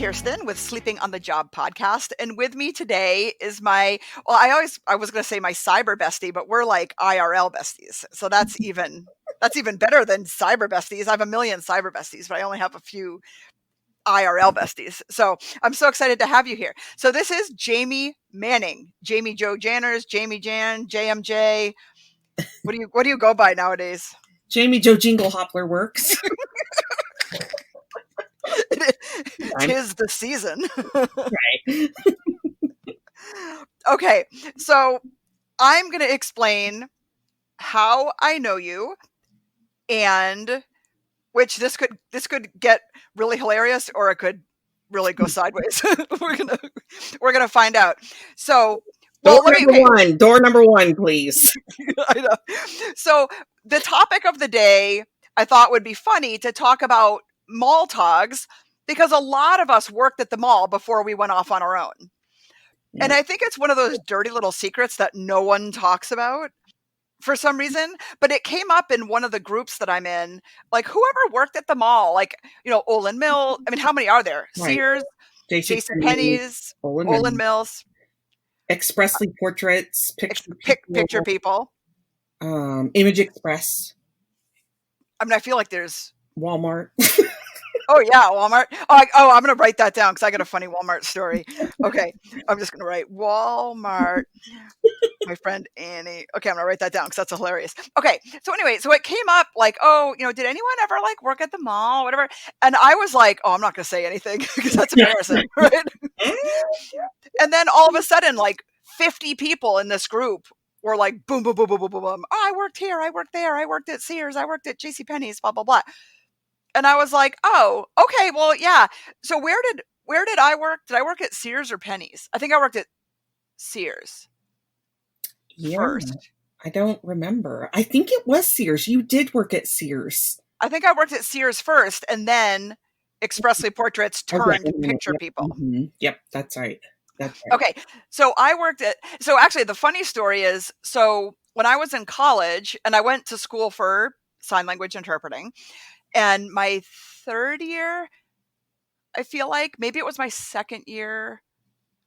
Kirsten with Sleeping on the Job podcast. And with me today is I was going to say my cyber bestie, but we're like IRL besties. So that's even better than cyber besties. I have a million cyber besties, but I only have a few IRL besties. So I'm so excited to have you here. So this is Jamie Manning, Jamie Joe Janners, Jamie Jan, JMJ. What do you go by nowadays? Jamie Joe Jingle Hoppler works. Tis the season. Right. Okay, so I'm going to explain how I know you, and which this could get really hilarious, or it could really go sideways. we're gonna find out. So, Door number one, please. I know. So the topic of the day I thought would be funny to talk about Mall-Togs, because a lot of us worked at the mall before we went off on our own. And I think it's one of those dirty little secrets that no one talks about for some reason, but it came up in one of the groups that I'm in. Like, whoever worked at the mall, like, Olin Mill. I mean, how many are there? Right. Sears, JCPenney's, Olin Mills. Expressly Portraits, Picture People. Image Express. I mean, I feel like there's Walmart. Oh yeah, Walmart. I'm gonna write that down because I got a funny Walmart story. Okay, I'm just gonna write Walmart. My friend Annie. Okay, I'm gonna write that down because that's hilarious. Okay, so anyway, so it came up like, did anyone ever like work at the mall, whatever? And I was like, I'm not gonna say anything because that's embarrassing, right? And then all of a sudden, like 50 people in this group were like, boom, boom, boom, boom, boom, boom, boom. Oh, I worked here, I worked there, I worked at Sears, I worked at JCPenney's, blah blah blah. And I was like, oh, okay, well, yeah. So where did I work? Did I work at Sears or Penny's? I think I worked at Sears first. I don't remember. I think it was Sears. You did work at Sears. I think I worked at Sears first, and then Expressly Portraits turned Picture People. Mm-hmm. Yep, that's right. That's right. Okay, so actually the funny story is, so when I was in college, and I went to school for sign language interpreting, and my third year, I feel like, maybe it was my second year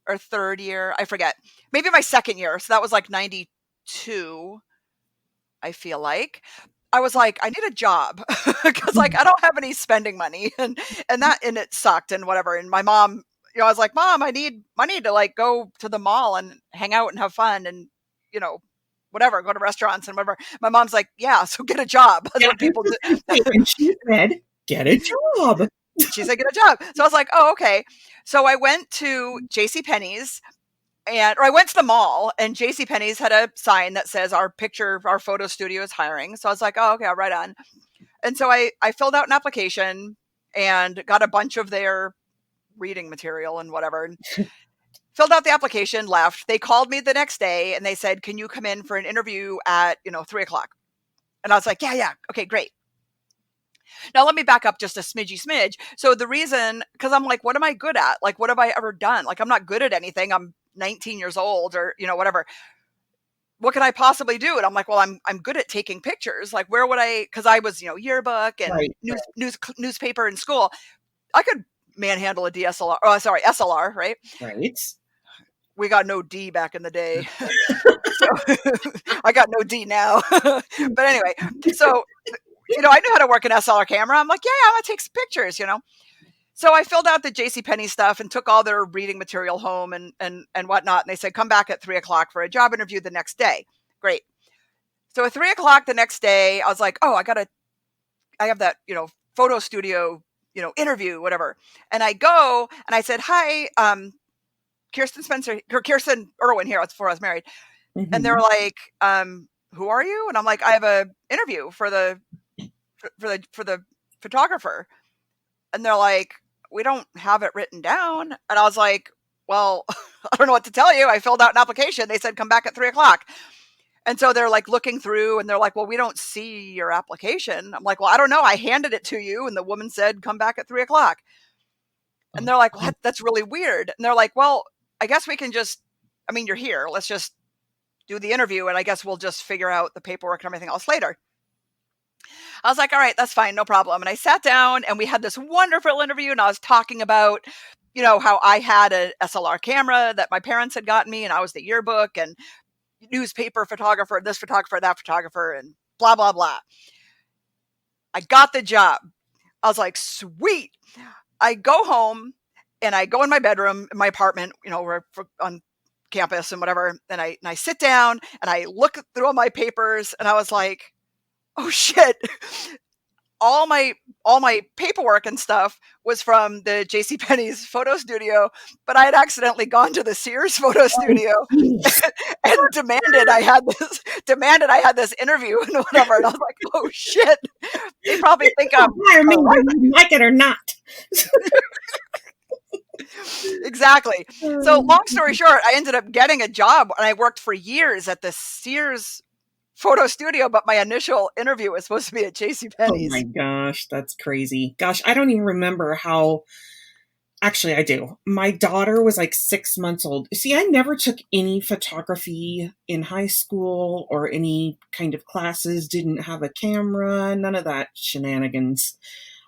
or third year, I forget. Maybe my second year, so that was like 92, I feel like. I was like, I need a job because like I don't have any spending money, and it sucked and whatever. And my mom, I was like, Mom, I need money to like go to the mall and hang out and have fun and whatever, go to restaurants and whatever. My mom's like, yeah, so get a job. That's what people do. And she said, get a job. She said, get a job. So I was like, oh, okay. So I went to JCPenney's, or I went to the mall, and JCPenney's had a sign that says our photo studio is hiring. So I was like, oh, okay, I'll write on. And so I filled out an application and got a bunch of their reading material and whatever. And filled out the application, left. They called me the next day and they said, can you come in for an interview at 3:00? And I was like, yeah, okay, great. Now let me back up just a smidge. So the reason, because I'm like, what am I good at? Like, what have I ever done? Like, I'm not good at anything. I'm 19 years old, or whatever. What can I possibly do? And I'm like, well, I'm good at taking pictures. Like, where would I? Because I was yearbook and newspaper in school. I could manhandle a DSLR. Oh, sorry, SLR, right? Right. We got no D back in the day. So, I got no D now. But anyway, so, I knew how to work an SLR camera. I'm like, yeah, I'm going to take some pictures, So I filled out the JCPenney stuff and took all their reading material home and whatnot. And they said, come back at 3:00 for a job interview the next day. Great. So at 3:00 the next day, I was like, oh, I have that, photo studio, interview, whatever. And I go and I said, hi, Kirsten Irwin here. That's before I was married. Mm-hmm. And they're like, who are you? And I'm like, I have a interview for the photographer. And they're like, we don't have it written down. And I was like, well, I don't know what to tell you. I filled out an application. They said, come back at 3:00. And so they're like looking through and they're like, well, we don't see your application. I'm like, well, I don't know. I handed it to you. And the woman said, come back at 3:00. And they're like, well, that's really weird. And they're like, well, I guess we can you're here. Let's just do the interview. And I guess we'll just figure out the paperwork and everything else later. I was like, all right, that's fine. No problem. And I sat down and we had this wonderful interview, and I was talking about, how I had a SLR camera that my parents had gotten me, and I was the yearbook and newspaper photographer, this photographer, that photographer, and blah, blah, blah. I got the job. I was like, sweet. I go home and I go in my bedroom, in my apartment, we're on campus and whatever. And I sit down and I look through all my papers and I was like, oh shit. All my paperwork and stuff was from the JCPenney's photo studio, but I had accidentally gone to the Sears photo Oh, studio jeez. and demanded I had this interview and whatever. And I was like, oh shit. They probably think I'm Hire me a whether you like it or not. exactly. So long story short, I ended up getting a job and I worked for years at the Sears photo studio, but my initial interview was supposed to be at Oh my JCPenney's. gosh, that's crazy. Gosh, I don't even remember how. Actually, I do. My daughter was like 6 months old. See, I never took any photography in high school or any kind of classes, didn't have a camera, none of that shenanigans.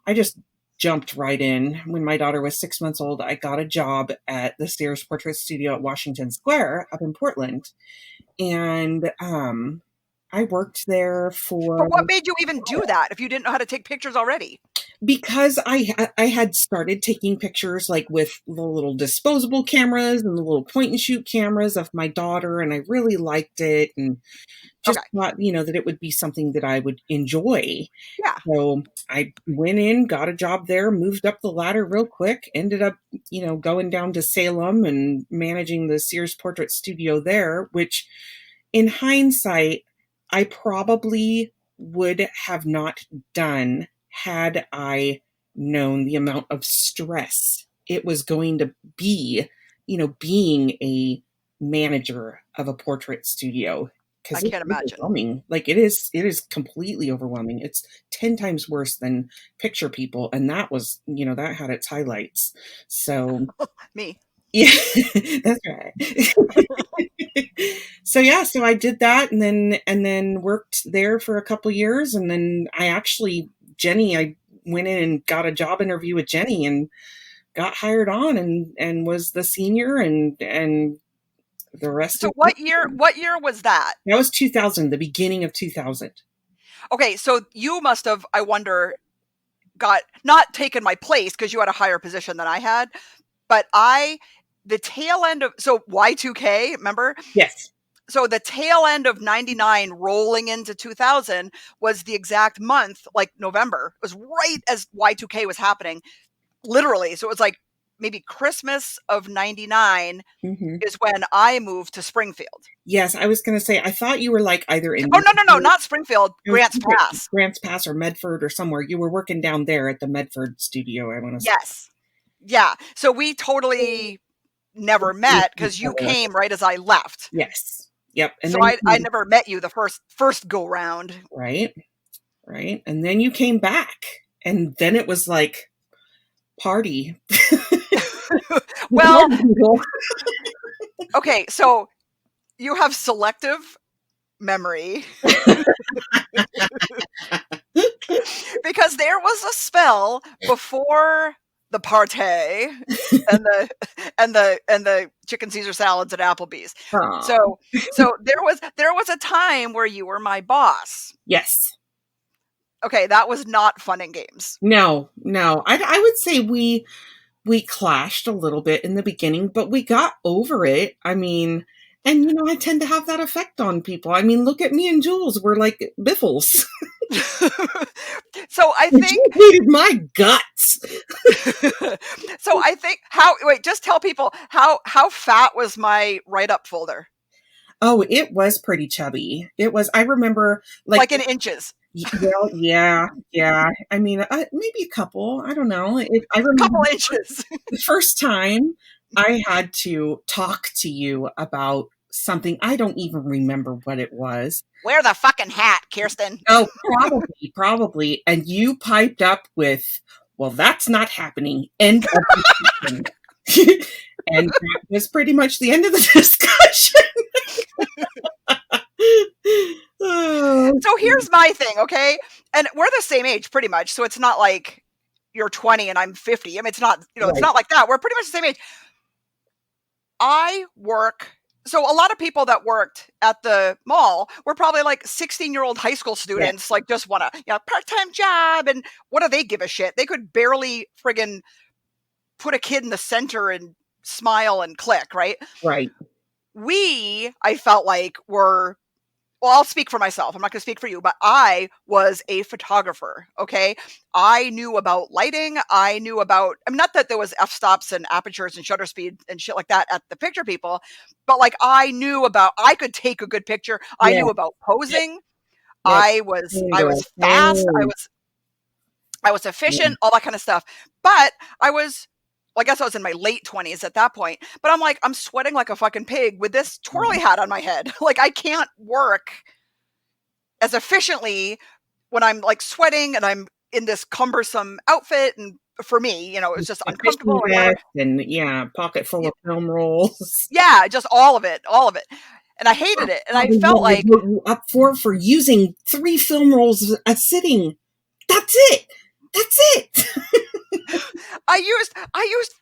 I just jumped right in. When my daughter was 6 months old, I got a job at the Sears Portrait Studio at Washington Square up in Portland. And I worked there But for what made you even do that if you didn't know how to take pictures already? because I had started taking pictures like with the little disposable cameras and the little point and shoot cameras of my daughter, and I really liked it and just Okay. thought, that it would be something that I would enjoy. Yeah. So I went in, got a job there, moved up the ladder real quick, ended up, going down to Salem and managing the Sears Portrait Studio there, which in hindsight, I probably would have not done had I known the amount of stress it was going to be, being a manager of a portrait studio. I Because it's can't imagine. overwhelming. Like it is completely overwhelming. It's 10 times worse than picture people. And that was, that had its highlights. So Me. yeah, that's right. So yeah, so I did that and then worked there for a couple years and then I went in and got a job interview with Jenny and got hired on and was the senior and the rest So is what year was that? that was 2000, the beginning of 2000. Okay, so you must have, I wonder, got not taken my place because you had a higher position than I had, but the tail end of, so Y2K, remember? Yes. So the tail end of 99 rolling into 2000 was the exact month, like November. It was right as Y2K was happening, literally. So it was like maybe Christmas of 99 Hmm. is when I moved to Springfield. Yes, I was going to say I thought you were like either in Oh, no, not Springfield, I was Grants thinking Pass. Grants Pass or Medford or somewhere. You were working down there at the Medford studio, I want to say. Yes. Yeah. So we totally never met because you came right as I left. Yes. Yep. And So then I never met you the first go round. right, right. And then you came back. And then it was like party. Well, okay, so you have selective memory because there was a spell before the party and the chicken Caesar salads at Applebee's. Aw. So there was a time where you were my boss. Yes. Okay, that was not fun and games. No, no. I would say we clashed a little bit in the beginning, but we got over it. I mean, and I tend to have that effect on people. I mean, look at me and Jules. We're like biffles. So I And think Jules hated my guts. so I think just tell people how fat was my write-up folder? Oh, it was pretty chubby. It was. I remember, like, Like in inches. well, yeah, yeah. I mean, maybe a couple. I don't know. I Couple remember inches. the first time I had to talk to you about something. I don't even remember what it was. Wear the fucking hat, Kirsten. Oh, probably. And you piped up with, "Well, that's not happening." End of discussion. And that was pretty much the end of the discussion. Oh, So here's my thing, okay? And we're the same age pretty much, so it's not like you're 20 and I'm 50. I mean, it's not, it's Right. not like that. We're pretty much the same age. I work so a lot of people that worked at the mall were probably like 16-year-old high school Yeah. students, like just want a part-time job. And what do they give a shit? They could barely friggin' put a kid in the center and smile and click, right? Right. I felt like were well, I'll speak for myself. I'm not going to speak for you, but I was a photographer. Okay. I knew about lighting. I knew about, I mean, not that there was f stops and apertures and shutter speed and shit like that at the picture people, but like I knew about, I could take a good picture. I Yeah. knew about Yep. posing. Yep. Same I girl. was fast. Same. I was Yeah. efficient, all that kind of stuff. But well, I guess I was in my late 20s at that point. But I'm like, I'm sweating like a fucking pig with this twirly hat on my head. Like, I can't work as efficiently when I'm like sweating and I'm in this cumbersome outfit. And for me, it was just A uncomfortable fishing or whatever. vest and yeah, pocket full of film rolls. Yeah, just all of it, all of it. And I hated it. And I Probably felt what I like wrote you up for using 3 film rolls a sitting. That's it. That's it. I used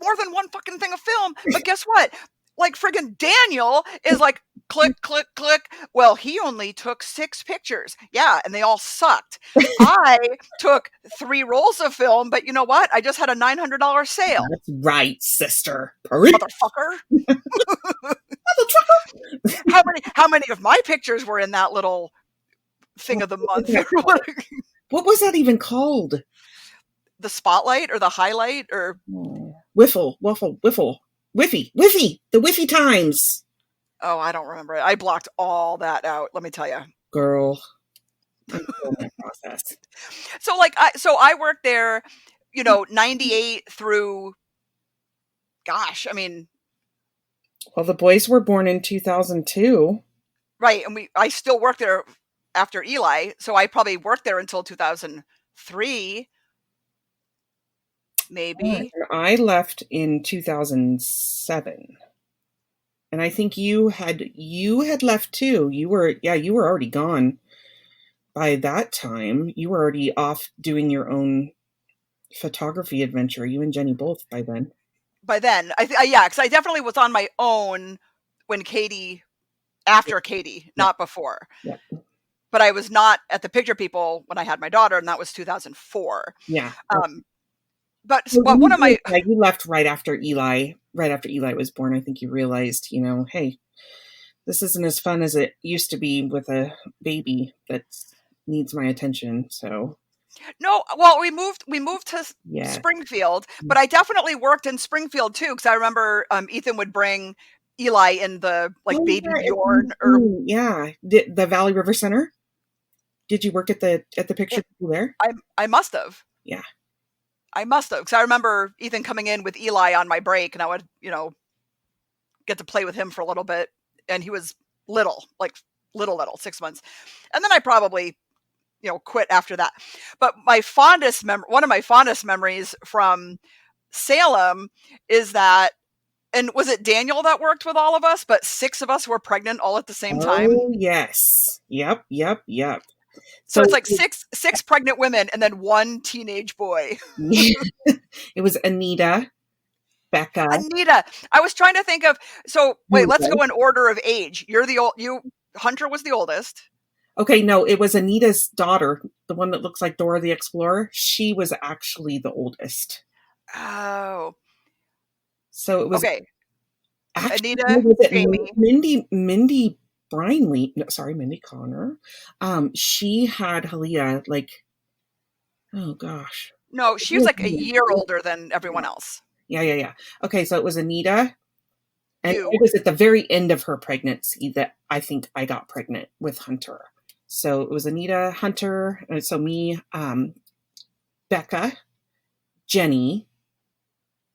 more than one fucking thing of film, but guess what? Like friggin' Daniel is like click, click, click. Well, he only took 6 pictures. Yeah, and they all sucked. I took 3 rolls of film, but you know what? I just had a $900 sale. That's right, sister. Preach, Motherfucker. mother How many of my pictures were in that little thing of the month? What was that even called? The spotlight or the highlight or Wiffle, waffle, wiffle, whiffy, the whiffy times. oh, I don't remember it. I blocked all that out, let me tell you. Girl, I'm still in that process. So I worked there, 98 through gosh, I mean, Well, the boys were born in 2002. right, and I still worked there after Eli, so I probably worked there until 2003, maybe. And I left in 2007. And I think you had left too. You were already gone by that time. You were already off doing your own photography adventure. You and Jenny both by then. By then, yeah, because I definitely was on my own when after Katie, Yeah, not before. yeah, But I was not at the Picture People when I had my daughter, and that was 2004. yeah. Um, but So one of my you left right after Eli. Right after Eli was born, I think you realized, hey, this isn't as fun as it used to be with a baby that needs my attention. So no, well, we moved to yeah. Springfield, but I definitely worked in Springfield too because I remember Ethan would bring Eli in the like Oh baby yeah, Bjorn or yeah. The Valley River Center. Did you work at the picture it, people there? I must have. Yeah. I must have because I remember Ethan coming in with Eli on my break, and I would get to play with him for a little bit, and he was little, like little 6 months, and then I probably quit after that. But one of my fondest memories from Salem is that, and was it Daniel that worked with all of us, but 6 of us were pregnant all at the same time. Oh yes. Yep. Yep. Yep. So So it's like six pregnant women and then one teenage boy. it was Anita, Becca. Anita, I was trying to think of. So wait, let's Anita. go in order of age. You're the old. Hunter was the oldest. Okay, no, it was Anita's daughter, the one that looks like Dora the Explorer. She was actually the oldest. Oh, So it was okay. actually Anita, was it Jamie. Mindy Brinley? No, sorry, Mindy Connor. She had Halia like, oh gosh. No, she was like a year older than everyone else. Yeah. Okay, so it was Anita, and it You. was at the very end of her pregnancy that I think I got pregnant with Hunter. So it was Anita, Hunter, and so me, Becca, Jenny,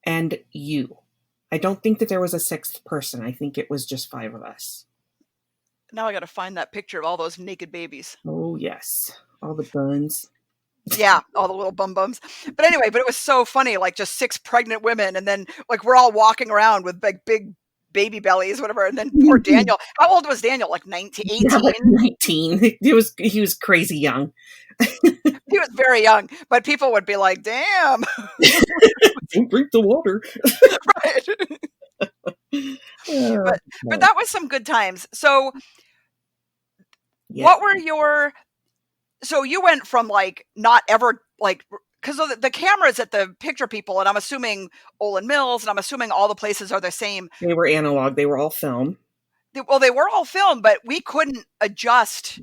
and you. I don't think that there was a 6th person. I think it was just 5 of us. Now I got to find that picture of all those naked babies. Oh yes, all the buns. Yeah, all the little bums. But anyway, it was so funny, like just 6 pregnant women, and then like we're all walking around with big baby bellies, whatever. And then poor Daniel. How old was Daniel? Like 19, 18? Yeah, like 19. He was crazy young. He was very young, but people would be like, "Damn." Don't drink the water. Right. Oh, But no. that was some good times. So, Yeah, what were your so you went from like not ever like because the cameras at the picture people, and I'm assuming Olin Mills, and I'm assuming all the places are the same. they were analog. They were all film. Well, they were all film, but we couldn't adjust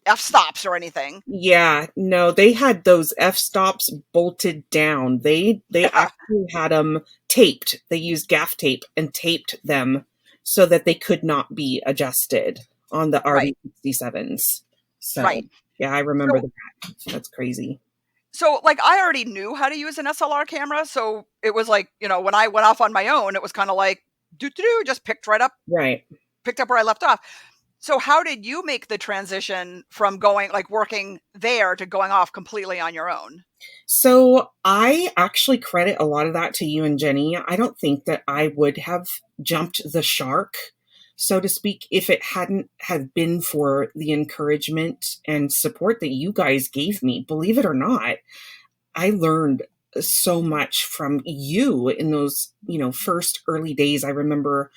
f-stops or anything. Yeah, no, they had those f-stops bolted down. They Yeah, actually had them taped. They used gaff tape and taped them so that they could not be adjusted on the right, RB67s. So, right. yeah, I remember So, that. That's crazy. like I already knew how to use an SLR camera, so it was like, when I went off on my own, it was kind of like do do do, just Right. picked up where I left off. So how did you make the transition from going like working there to going off completely on your own? So I actually credit a lot of that to you and Jenny. I don't think that I would have jumped the shark, so to speak, if it hadn't have been for the encouragement and support that you guys gave me. Believe it or not, I learned so much from you in those, first early days. I remember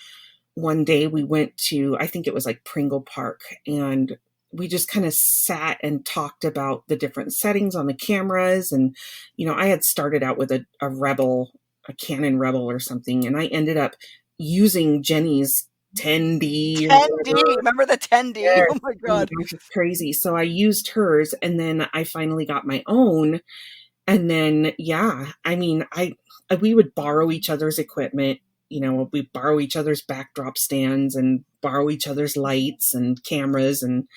one day we went to, I think it was like Pringle Park, and we just kind of sat and talked about the different settings on the cameras. And, I had started out with a Rebel, a Canon Rebel or something, and I ended up using Jenny's 10D or 10D, whatever. remember the 10D? Yes. Oh my Oh my god. gosh, it's crazy. So I used hers, and then I finally got my own. And then, yeah, I mean, we would borrow each other's equipment. We borrow each other's backdrop stands and borrow each other's lights and cameras. And,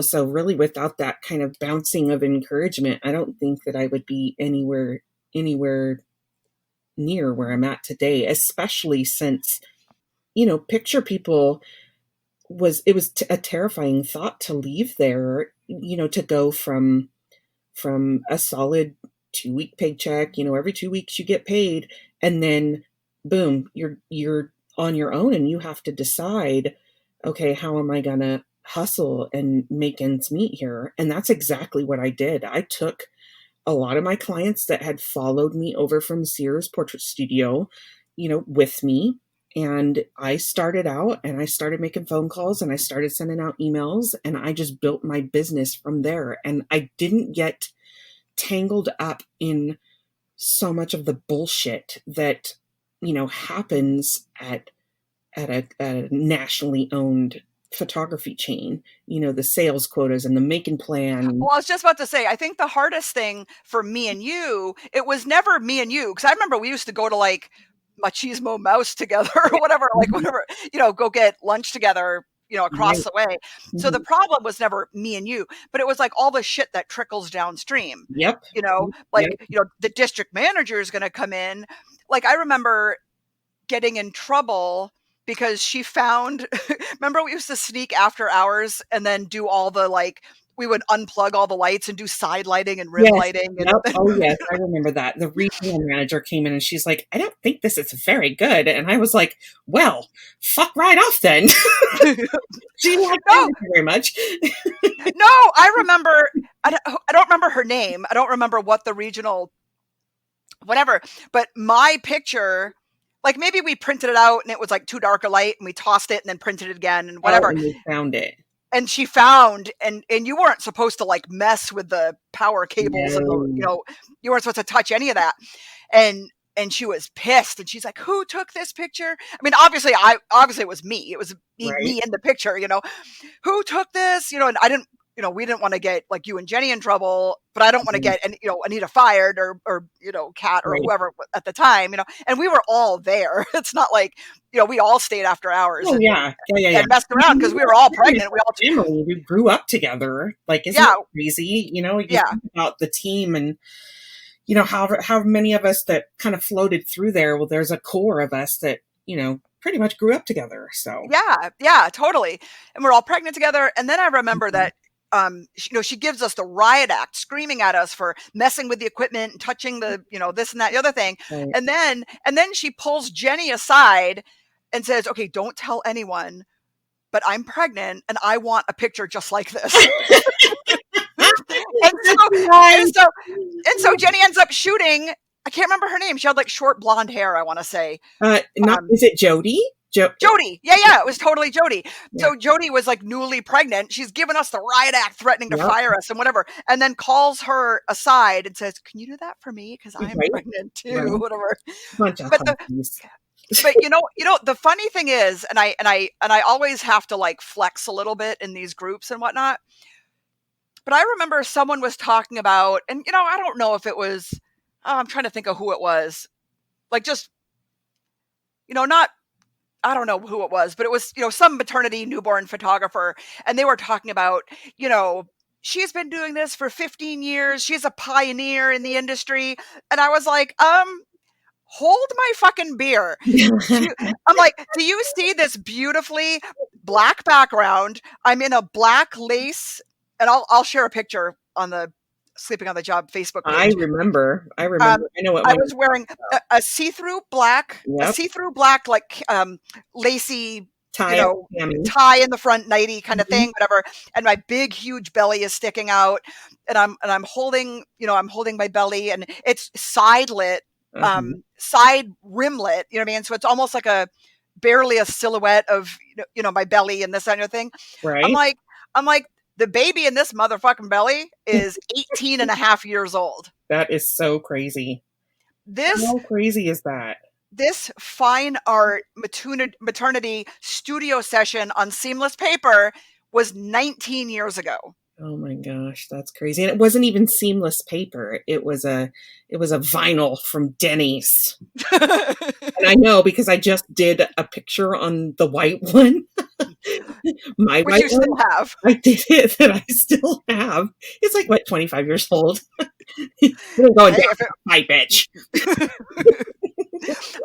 so really without that kind of bouncing of encouragement, I don't think that I would be anywhere near where I'm at today, especially since, picture people it was a terrifying thought to leave there, to go from a solid 2-week paycheck, every 2 weeks you get paid, and then boom, you're on your own and you have to decide, okay, how am I gonna hustle and make ends meet here? And that's exactly what I did. I took a lot of my clients that had followed me over from Sears Portrait Studio, with me. And I started out and I started making phone calls and I started sending out emails and I just built my business from there. And I didn't get tangled up in so much of the bullshit that happens at a nationally owned photography chain, the sales quotas and the making plan. Well, I was just about to say, I think the hardest thing for me and you, it was never me and you, because I remember we used to go to like Machismo Mouse together or whatever, like Mhm. whatever, go get lunch together, across Right. the way. So the Mhm. problem was never me and you, but it was like all the shit that trickles downstream. Yep. Yep. Like, the district manager is going to come in. Like I remember getting in trouble because she found remember we used to sneak after hours and then do all the like we would unplug all the lights and do side lighting and rim Yes. lighting and Yep. Oh, yes. I remember that. The regional manager came in and she's like, I don't think this is very good. And I was like, well, fuck right off then. She didn't like no, that very much. no, I remember I don't remember her name. I don't remember what the regional whatever, but my picture like maybe we printed it out and it was like too dark a light and we tossed it and then printed it again and Oh, whatever. and they found it. And she found and you weren't supposed to like mess with the power cables and the No. you weren't supposed to touch any of that. And she was pissed and she's like, who took this picture? I mean, obviously it was me. It was Right. me in the picture, who took this, and I didn't, we didn't want to get like you and Jenny in trouble, but I don't want to Mhm. get and Anita fired or Kat or Right. whoever at the time, and we were all there. It's not like we all stayed after hours Oh, yeah. Yeah, yeah, yeah. and messed I mean, around because we were all pregnant. We all a family. We grew up together. Like, isn't yeah, it crazy? You yeah, think about the team and, how many of us that kind of floated through there. Well, there's a core of us that, pretty much grew up together. So, yeah, yeah, totally. And we're all pregnant together. And then I remember mhm. that she gives us the riot act, screaming at us for messing with the equipment and touching the, this and that, the other thing. Right. And then she pulls Jenny aside and says, okay, don't tell anyone, but I'm pregnant and I want a picture just like this. And so, That's and right. so, and so Jenny ends up shooting. I can't remember her name. She had like short blonde hair, I want to say. Not Um, is it Jody? Jody. Yeah, yeah, it was totally Jody. Yeah. So Jody was like newly pregnant. She's given us the riot act, threatening to Yep. fire us and whatever, and then calls her aside and says, "Can you do that for me? Because I'm Right. pregnant too." Right. Whatever. Bunch of But the hunkies. but the funny thing is, and I always have to like flex a little bit in these groups and whatnot. But I remember someone was talking about, and I don't know if it was. I'm trying to think of who it was. Like just not, I don't know who it was, but it was, some maternity newborn photographer. And they were talking about, you know, she's been doing this for 15 years. She's a pioneer in the industry. And I was like, hold my fucking beer. I'm like, do you see this beautifully black background? I'm in a black lace, and I'll share a picture on the Sleeping on the Job Facebook I page. remember. I Um, remember. I know what I one. was wearing a Yep. see-through black, like lacy, Tie up Tammy. tie in the front, nighty kind of Mhm. thing, whatever. And my big, huge belly is sticking out, and I'm holding, I'm holding my belly, and it's side lit, Uh-huh. side rimlet. You know what I mean? So it's almost like a barely a silhouette of my belly and this kind of thing. I'm Right? like, I'm like, the baby in this motherfucking belly is 18 and a half years old. That is so crazy. This How crazy is that? this fine art maternity studio session on seamless paper was 19 years ago. Oh my gosh, that's crazy. And it wasn't even seamless paper. It was a vinyl from Denny's. And I know because I just did a picture on the white one. My Which white you still one. have. I did it that I still have. It's like what, 25 years old. We're going Hey, down if to my bitch.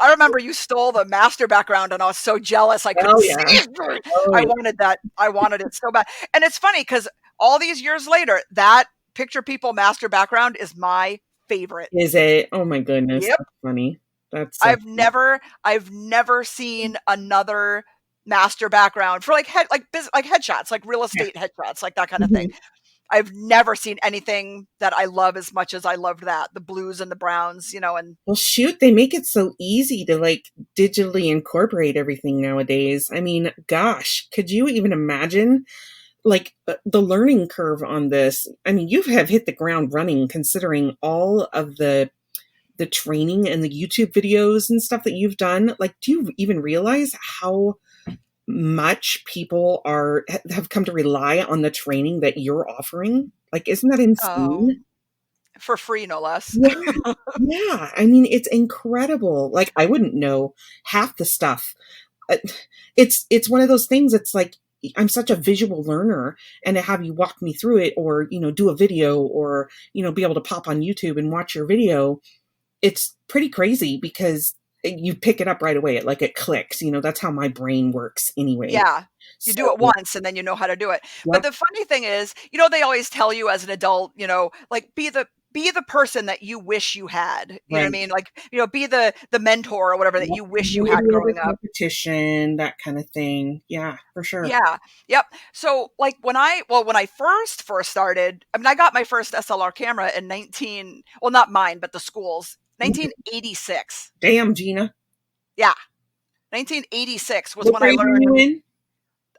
I remember you stole the master background, and I was so jealous I couldn't Oh see yeah. it. Oh I yeah. wanted that. I wanted it so bad. And it's funny because all these years later, that picture people master background is my favorite. Is it? Oh my goodness. Yep. That's funny. That's so funny. I've never seen another master background for like like headshots, like real Yeah. estate headshots, like that kind of thing. Mhm. I've never seen anything that I love as much as I loved that. The blues and the browns, and Well, shoot, they make it so easy to like digitally incorporate everything nowadays. I mean, gosh, could you even imagine like the learning curve on this? I mean, you have hit the ground running considering all of the training and the YouTube videos and stuff that you've done. Like, do you even realize how much people have come to rely on the training that you're offering? Like, isn't that oh, insane? for free, no less. Yeah. Yeah. I mean, it's incredible. Like, I wouldn't know half the stuff. Uh, it's one of those things. It's like I'm such a visual learner, and to have you walk me through it, or do a video, or be able to pop on YouTube and watch your video. It's pretty crazy because you pick it up right away. It clicks. That's how my brain works anyway. Yeah. You So, do it once and then you know how to do it. But yep, the funny thing is, they always tell you as an adult, like be the person that you wish you had. You know what I right. mean? Like, be the mentor or whatever that Yep. you wish you Win had every other growing up. competition, that kind of thing. Yeah, for sure. Yeah. Yep. So like when I first started, I mean I got my first SLR camera in well, not mine, but the school's 1986. Damn, Gina. Yeah. 1986 was What when I grade were learned you in?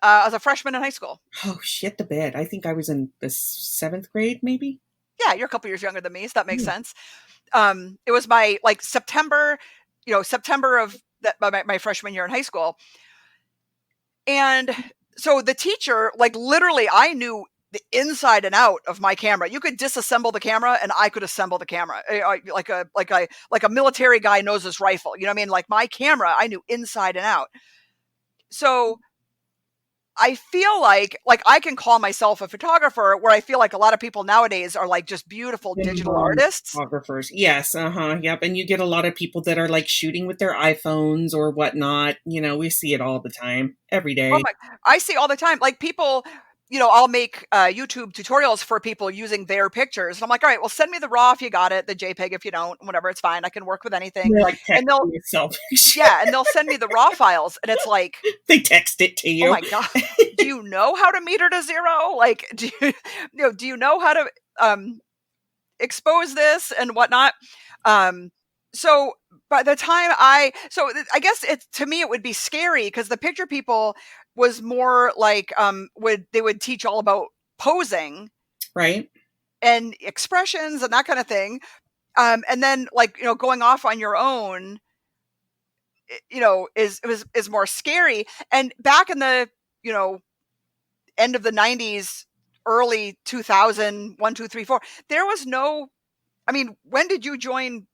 as a freshman in high school. Oh, shit the bed. I think I was in the seventh grade, maybe. Yeah, you're a couple years younger than me, so that makes Yeah. sense. It was my like September, September of my freshman year in high school. And so the teacher, like literally, I knew the inside and out of my camera. You could disassemble the camera, and I could assemble the camera, like a military guy knows his rifle. You know what I mean? Like my camera, I knew inside and out. So I feel like I can call myself a photographer, where I feel like a lot of people nowadays are like just beautiful digital Minimum artists. photographers. Yes, uh-huh. Yep. And you get a lot of people that are like shooting with their iPhones or whatnot. We see it all the time, every Oh day. my, I see all the time, like people, I'll make YouTube tutorials for people using their pictures. And I'm like, all right, well, send me the RAW if you got it, the JPEG if you don't, whatever, it's fine. I can work with anything. They're like And they'll, texting yourself. yeah, and they'll send me the RAW files. And it's like, They text it to oh you. my God, do you know how to meter to zero? Like, do you know how to? um, expose this and whatnot. Um, so by the time I guess it to me it would be scary because the picture people was more like they would teach all about posing Right. and expressions and that kind of thing. And then like going off on your own, is more scary. And back in the you know end of the 90s, early 2000, 1, 2, 3, 4, there was no, I mean, when did you join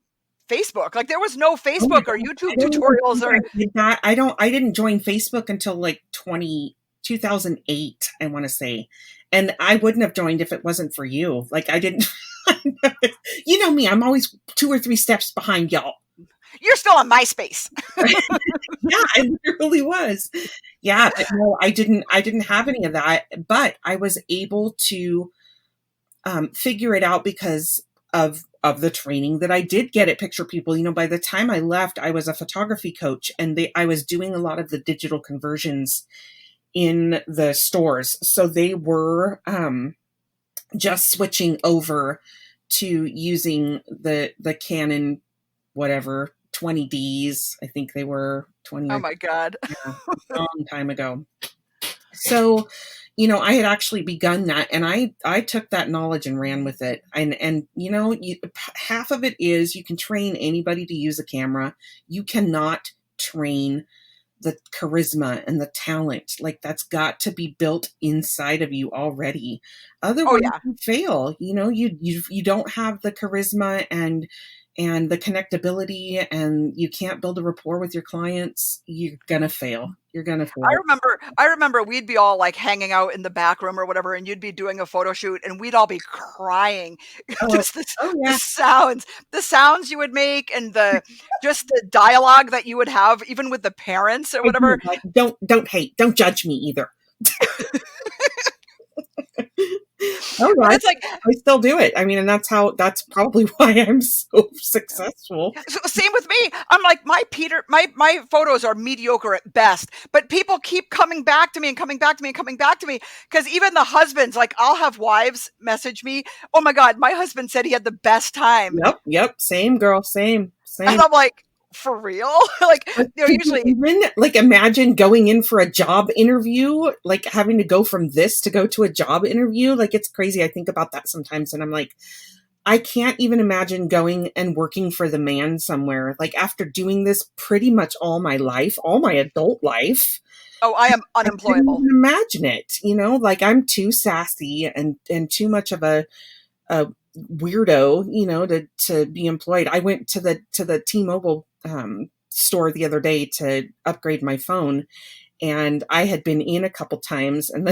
Facebook? Like there was no Oh my Facebook or god, I YouTube don't even tutorials think I or did that. I didn't join Facebook until like 2008, I want to say. And I wouldn't have joined if it wasn't for you. Like I didn't you know me, I'm always 2 or 3 steps behind y'all. you're still on MySpace. Yeah, I literally was. Yeah, but no, I didn't have any of that, but I was able to figure it out because of the training that I did get at Picture People. By the time I left, I was a photography coach, and I was doing a lot of the digital conversions in the stores. So they were just switching over to using the Canon, whatever, 20Ds. I think they were 20 Oh or my God. yeah, a long time ago. So, I had actually begun that, and I took that knowledge and ran with it. And half of it is you can train anybody to use a camera. You cannot train the charisma and the talent. Like that's got to be built inside of you already. Oh Otherwise yeah. you fail. You don't have the charisma and the connectability, and you can't build a rapport with your clients. You're gonna fail. You're gonna I fail. remember I remember we'd be all like hanging out in the back room or whatever, and you'd be doing a photo shoot and we'd all be crying. Oh, Just oh the yeah. sounds you would make and the dialogue that you would have even with the parents or I whatever. do. Like, don't hate. Don't judge me either. Oh, But it's like I still do it. I mean, and that's probably why I'm so successful. so same with me. I'm like my photos are mediocre at best, but people keep coming back to me and coming back to me and coming back to me because even the husbands, like I'll have wives message me, "Oh my God, my husband said he had the best time," Yep. Same girl, same, and same. I'm like, "For real?" Like But could you usually, even like imagine going in for a job interview, like having to go from this to go to a job interview? Like it's crazy. I think about that sometimes and I'm like, I can't even imagine going and working for the man somewhere. Like after doing this pretty much all my life, all my adult life, oh, I am I couldn't unemployable. even imagine it. Like I'm too sassy and too much of a weirdo, to be employed. I went to the T-Mobile store the other day to upgrade my phone, and I had been in a couple times, and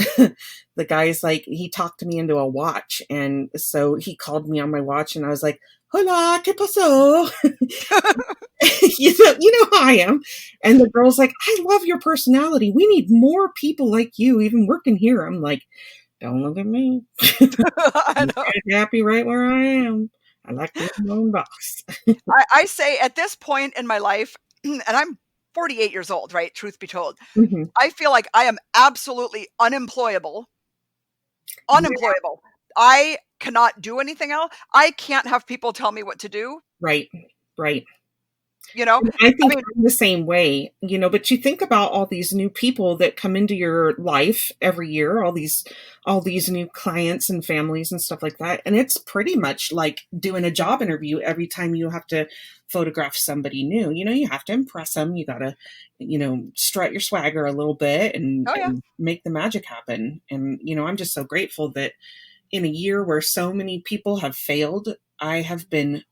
the guy's like, he talked me into a watch, and so he called me on my watch, and I was like, "Hola, qué pasó?" You know how I am. And the girl's like, "I love your personality. We need more people like you, even working here." I'm like, "Don't look at me. I I'm know. happy right where I am. I like being my own boss." I say at this point in my life, and I'm 48 years old, right? Truth be told, Mhm. I feel like I am absolutely unemployable. Yeah, Unemployable. I cannot do anything else. I can't have people tell me what to do. right, right. You know, I I think mean, I'm the same way, but you think about all these new people that come into your life every year, all these new clients and families and stuff like that. And it's pretty much like doing a job interview every time you have to photograph somebody new. You have to impress them. You got to, strut your swagger a little bit and, oh yeah, and make the magic happen. And, I'm just so grateful that in a year where so many people have failed, I have been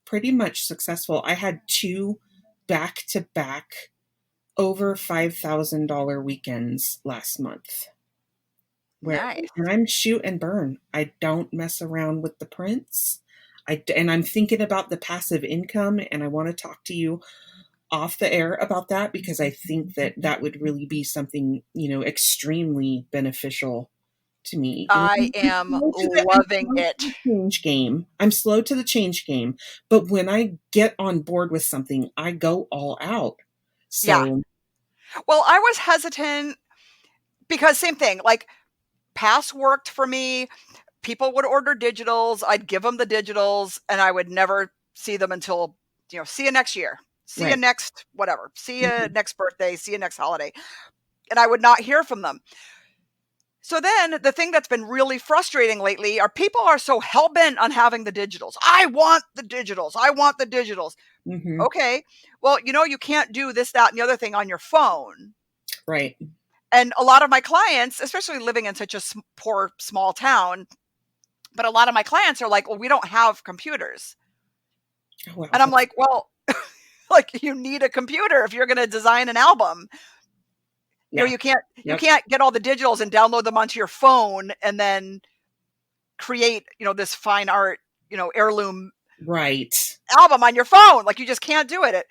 pretty much successful. I had two back to back over $5,000 weekends last month where nice. and I'm shoot and burn. I don't mess around with the prints. And I'm thinking about the passive income, and I want to talk to you off the air about that because I think that would really be something, extremely beneficial to me. I I'm am slow loving to it. the change game. I'm slow to the change game, but when I get on board with something, I go all out. Yeah. So, Well, I was hesitant because same thing. Like past worked for me. people would order digitals. I'd give them the digitals, and I would never see them until, see you next year. See you Right. next, whatever. See you Mhm. next birthday. See you next holiday. And I would not hear from them. So then the thing that's been really frustrating lately are people are so hell bent on having the digitals. I want the digitals. I want the digitals. Mhm. Okay. Well, you can't do this, that, and the other thing on your phone. Right. And a lot of my clients, especially living in such a poor, small town, but a lot of my clients are like, well, we don't have computers. Oh, wow. And I'm like, well, like you need a computer if you're going to design an album. Yeah. You Yep. can't get all the digitals and download them onto your phone and then create, this fine art, heirloom Right. album on your phone. Like you just can't do it.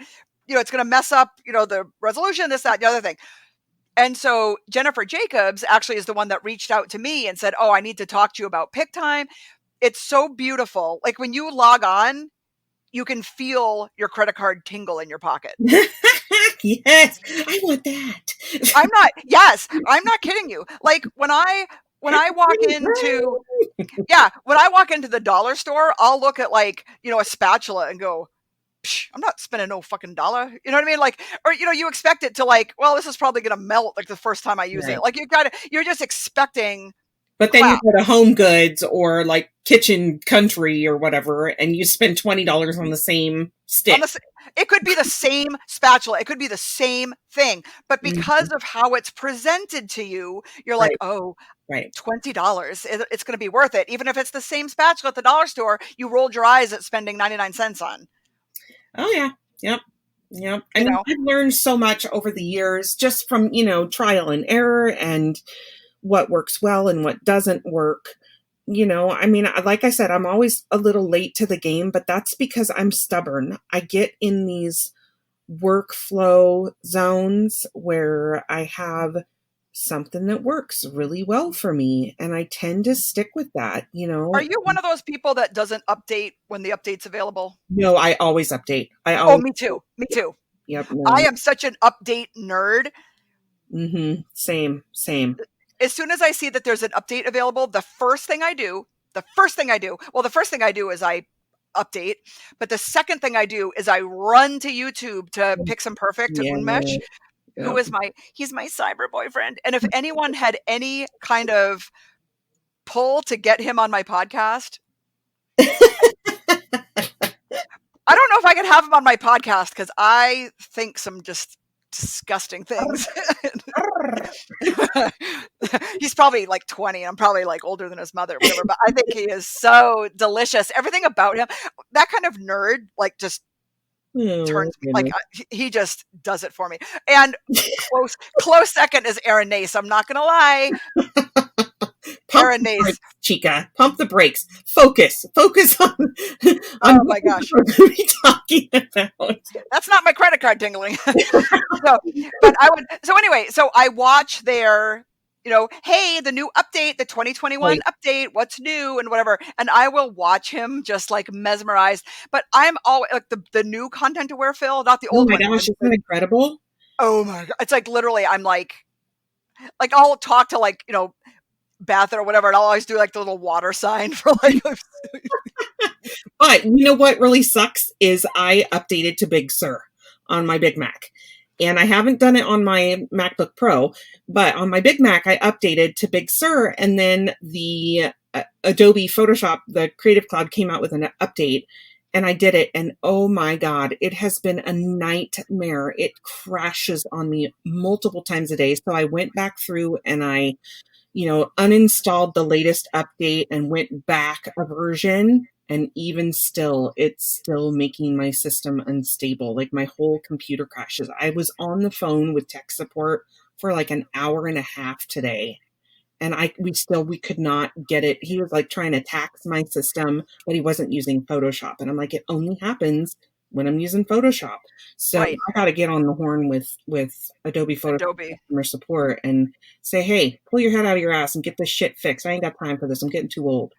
It's going to mess up, the resolution, this, that, the other thing. And so Jennifer Jacobs actually is the one that reached out to me and said, "Oh, I need to talk to you about pick time." It's so beautiful. Like when you log on, you can feel your credit card tingle in your pocket. Yes, I want that. I'm not kidding you. Like when I walk into when I walk into the dollar store, I'll look at like, a spatula and go, I'm not spending no fucking dollar. You know what I mean? Like, or, you expect it to like, well, this is probably going to melt like the first time I use it. Right. Like you're just expecting But then you crap go to Home Goods or like Kitchen Country or whatever, and you spend $20 on the same on stick. this. It could be the same spatula. It could be the same thing, but because Mhm. of how it's presented to you, you're like, Right. oh, Right. $20. It's going to be worth it. Even if it's the same spatula at the dollar store, you rolled your eyes at spending 99 cents on, Oh yeah. Yep. Yep. I you mean, know? I've learned so much over the years just from, trial and error and what works well and what doesn't work. I mean, like I said, I'm always a little late to the game, but that's because I'm stubborn. I get in these workflow zones where I have something that works really well for me and I tend to stick with that, Are you one of those people that doesn't update when the update's available? No, I always update. I Oh, always me too. Me too. Yep, I no. am such an update nerd. Same, same. As soon as I see that there's an update available, well, the first thing I do is I update, but the second thing I do is I run to YouTube to Pixum Perfect to Yeah, Unmesh, yep. he's my cyber boyfriend. And if anyone had any kind of pull to get him on my podcast, I don't know if I could have him on my podcast because I think some just disgusting things. He's probably like 20. I'm probably like older than his mother, whatever. But I think he is so delicious. Everything about him, that kind of nerd, like just Oh, turns me like goodness. he just does it for me. And close second is Aaron Nace. I'm not gonna lie, Pump Aaron the Nace. brakes, Chica. Pump the brakes. Focus on on Oh what my gosh, we're going to be talking about. that's not my credit card tingling. So, but I would. So anyway, so I watch their, hey, the new update, the 2021 Right. update, what's new and whatever, and I will watch him just like mesmerized. But I'm always like the new content aware Phil, not the Oh old my one. gosh, isn't that incredible? Oh my god, it's like literally, I'm like I'll talk to like Beth or whatever, and I'll always do like the little water sign for like. But you know what really sucks is I updated to Big Sur on my Big Mac. And I haven't done it on my MacBook Pro, but on my Big Mac, I updated to Big Sur. And then the Adobe Photoshop, the Creative Cloud came out with an update. And I did it. And oh my God, it has been a nightmare. It crashes on me multiple times a day. So I went back through and I uninstalled the latest update and went back a version. And even still, it's still making my system unstable. Like my whole computer crashes. I was on the phone with tech support for like an hour and a half today. And we could not get it. He was like trying to tax my system, but he wasn't using Photoshop. And I'm like, it only happens when I'm using Photoshop. So Right, I got to get on the horn with Adobe Photoshop Adobe. customer support and say, hey, pull your head out of your ass and get this shit fixed. I ain't got time for this. I'm getting too old.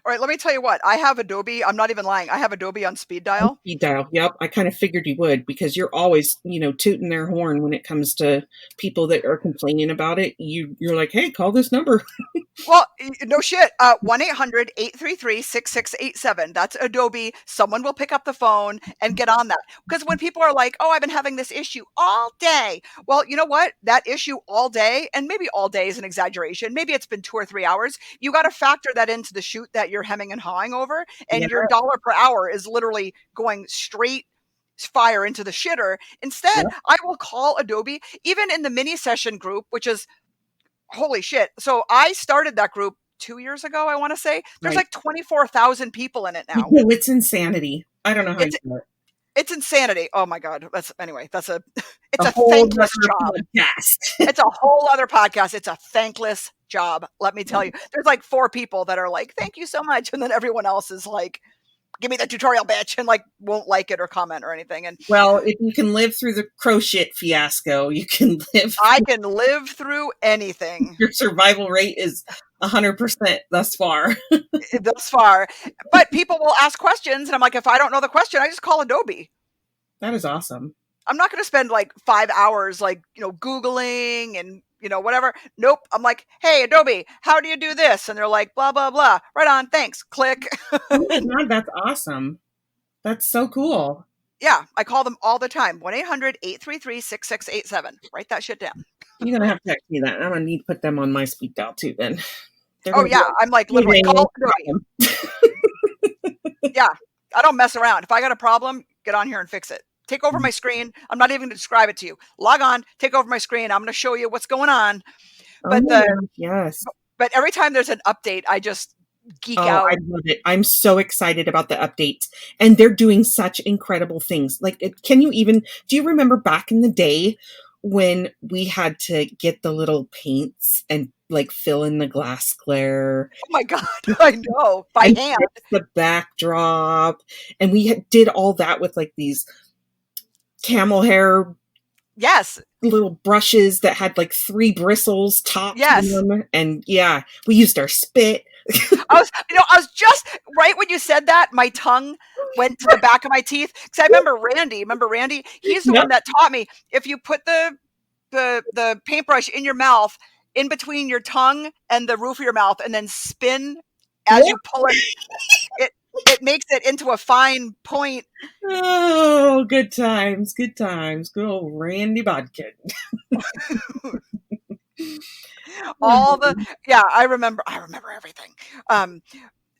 All right, let me tell you what. I have Adobe. I'm not even lying. I have Adobe on speed On dial. speed dial. Yep. I kind of figured you would because you're always, tooting their horn when it comes to people that are complaining about it. You're like, hey, call this number. Well, no shit. 1-800-833-6687. That's Adobe. Someone will pick up the phone and get on that. Because when people are like, oh, I've been having this issue all day. Well, you know what? That issue all day, and maybe all day is an exaggeration. Maybe it's been 2 or 3 hours. You got to factor that into the shoot that you're hemming and hawing over. Yeah. And your dollar per hour is literally going straight fire into the shitter. Instead, Yeah. I will call Adobe, even in the mini session group, which is holy shit. So I started that group 2 years ago, I want to say. There's Right. like 24,000 people in it now. No, it's insanity. I don't know how you It's do it. it's insanity. Oh my god. That's anyway, that's a it's A a whole thankless other job. podcast. It's a whole other podcast. It's a thankless job, let me tell you. There's like 4 people that are like, "Thank you so much." And then everyone else is like, "Give me the tutorial, bitch," and like won't like it or comment or anything. And Well, if you can live through the crochet fiasco, you can live. I can live through anything. Your survival rate is 100% thus far. Thus far. But people will ask questions and I'm like, if I don't know the question, I just call Adobe. That is awesome. I'm not going to spend like 5 hours, like, Googling and, whatever. Nope. I'm like, hey, Adobe, how do you do this? And they're like, blah, blah, blah. Right on. Thanks. Click. Oh my God, that's awesome. That's so cool. Yeah. I call them all the time. 1-800-833-6687. Write that shit down. You're going to have to text me that. I'm going to need to put them on my speed dial too then. They're Oh, going to be yeah. I'm like, like, literally, "Hey, no call Adobe. problem." Yeah. I don't mess around. If I got a problem, get on here and fix it. Take over my screen. I'm not even going to describe it to you. Log on, take over my screen. I'm going to show you what's going on. Oh But my gosh, yes. but every time there's an update, I just geek Oh, I out. love it. I'm so excited about the updates. And they're doing such incredible things. Like, do you remember back in the day when we had to get the little paints and like fill in the glass glare Oh my god, I know, by and hand. fix the backdrop? And we did all that with like these camel hair Yes, little brushes that had like 3 bristles topped in yes. them. And yeah, we used our spit. I was just right when you said that, my tongue went to the back of my teeth because I remember Randy. Remember Randy? He's the Yep. one that taught me if you put the paintbrush in your mouth, in between your tongue and the roof of your mouth, and then spin as Yep. you pull it. It it makes it into a fine point. Oh, good times, good times. Good old Randy Bodkin. All the yeah, I remember everything. Um,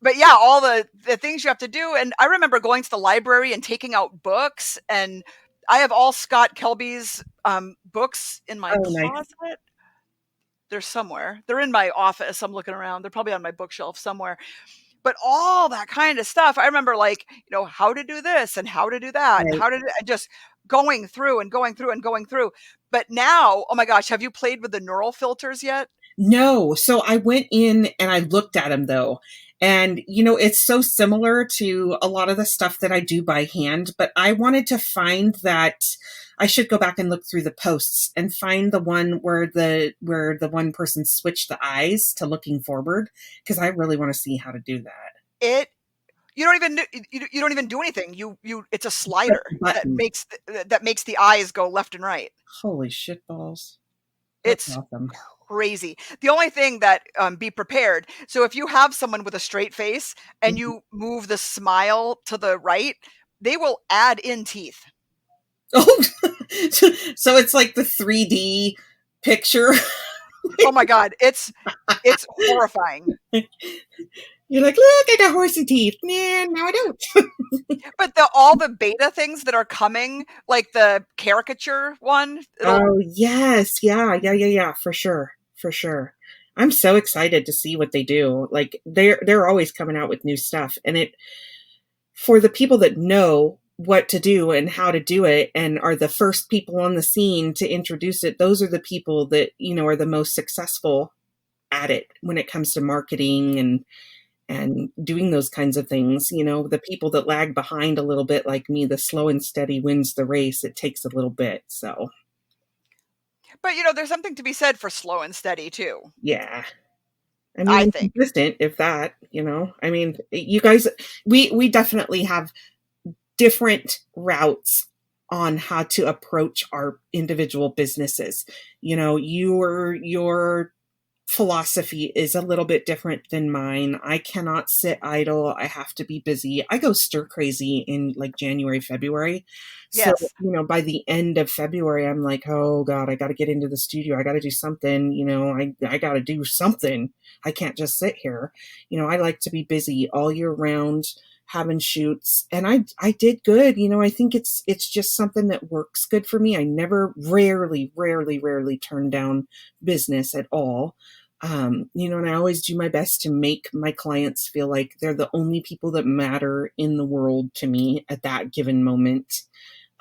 but yeah, all the things you have to do. And I remember going to the library and taking out books. And I have all Scott Kelby's books in my Oh, nice. closet. They're somewhere. They're in my office. I'm looking around. They're probably on my bookshelf somewhere. But all that kind of stuff, I remember like, how to do this and how to do that and Right. how to and just going through and going through and going through. But now, oh my gosh, have you played with the neural filters yet? No, so I went in and I looked at them though. And, it's so similar to a lot of the stuff that I do by hand, but I wanted to find that I should go back and look through the posts and find the one where the one person switched the eyes to looking forward because I really want to see how to do that. It you don't even do anything. You it's a Press slider the that button. makes the eyes go left and right. Holy shit balls. That's It's awesome. crazy. The only thing that be prepared. So if you have someone with a straight face and Mhm. you move the smile to the right, they will add in teeth. Oh, so it's like the 3D picture. Oh my god, it's horrifying. You're like, look, I got horsey teeth. Nah, no, I don't. But all the beta things that are coming, like the caricature one, it'll Oh, yes. Yeah, yeah, yeah, yeah, for sure. For sure. I'm so excited to see what they do. Like they're always coming out with new stuff and it for the people that know what to do and how to do it and are the first people on the scene to introduce it, those are the people that, are the most successful at it when it comes to marketing and doing those kinds of things. The people that lag behind a little bit like me, the slow and steady wins the race. It takes a little bit. So, but there's something to be said for slow and steady too. yeah, I mean, I and think. consistent, if that, you know. I mean, you guys, we definitely have different routes on how to approach our individual businesses. You know, your philosophy is a little bit different than mine. I cannot sit idle. I have to be busy. I go stir crazy in like January, February. So, Yes. you know, by the end of February, I'm like, oh God, I got to get into the studio. I got to do something. You know, I got to do something. I can't just sit here. You know, I like to be busy all year round having shoots, and I did good. You know, I think it's just something that works good for me. I never rarely turn down business at all. You know, and I always do my best to make my clients feel like they're the only people that matter in the world to me at that given moment.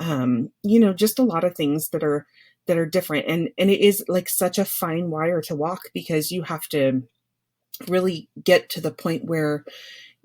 You know, just a lot of things that are different, and it is like such a fine wire to walk, because you have to really get to the point where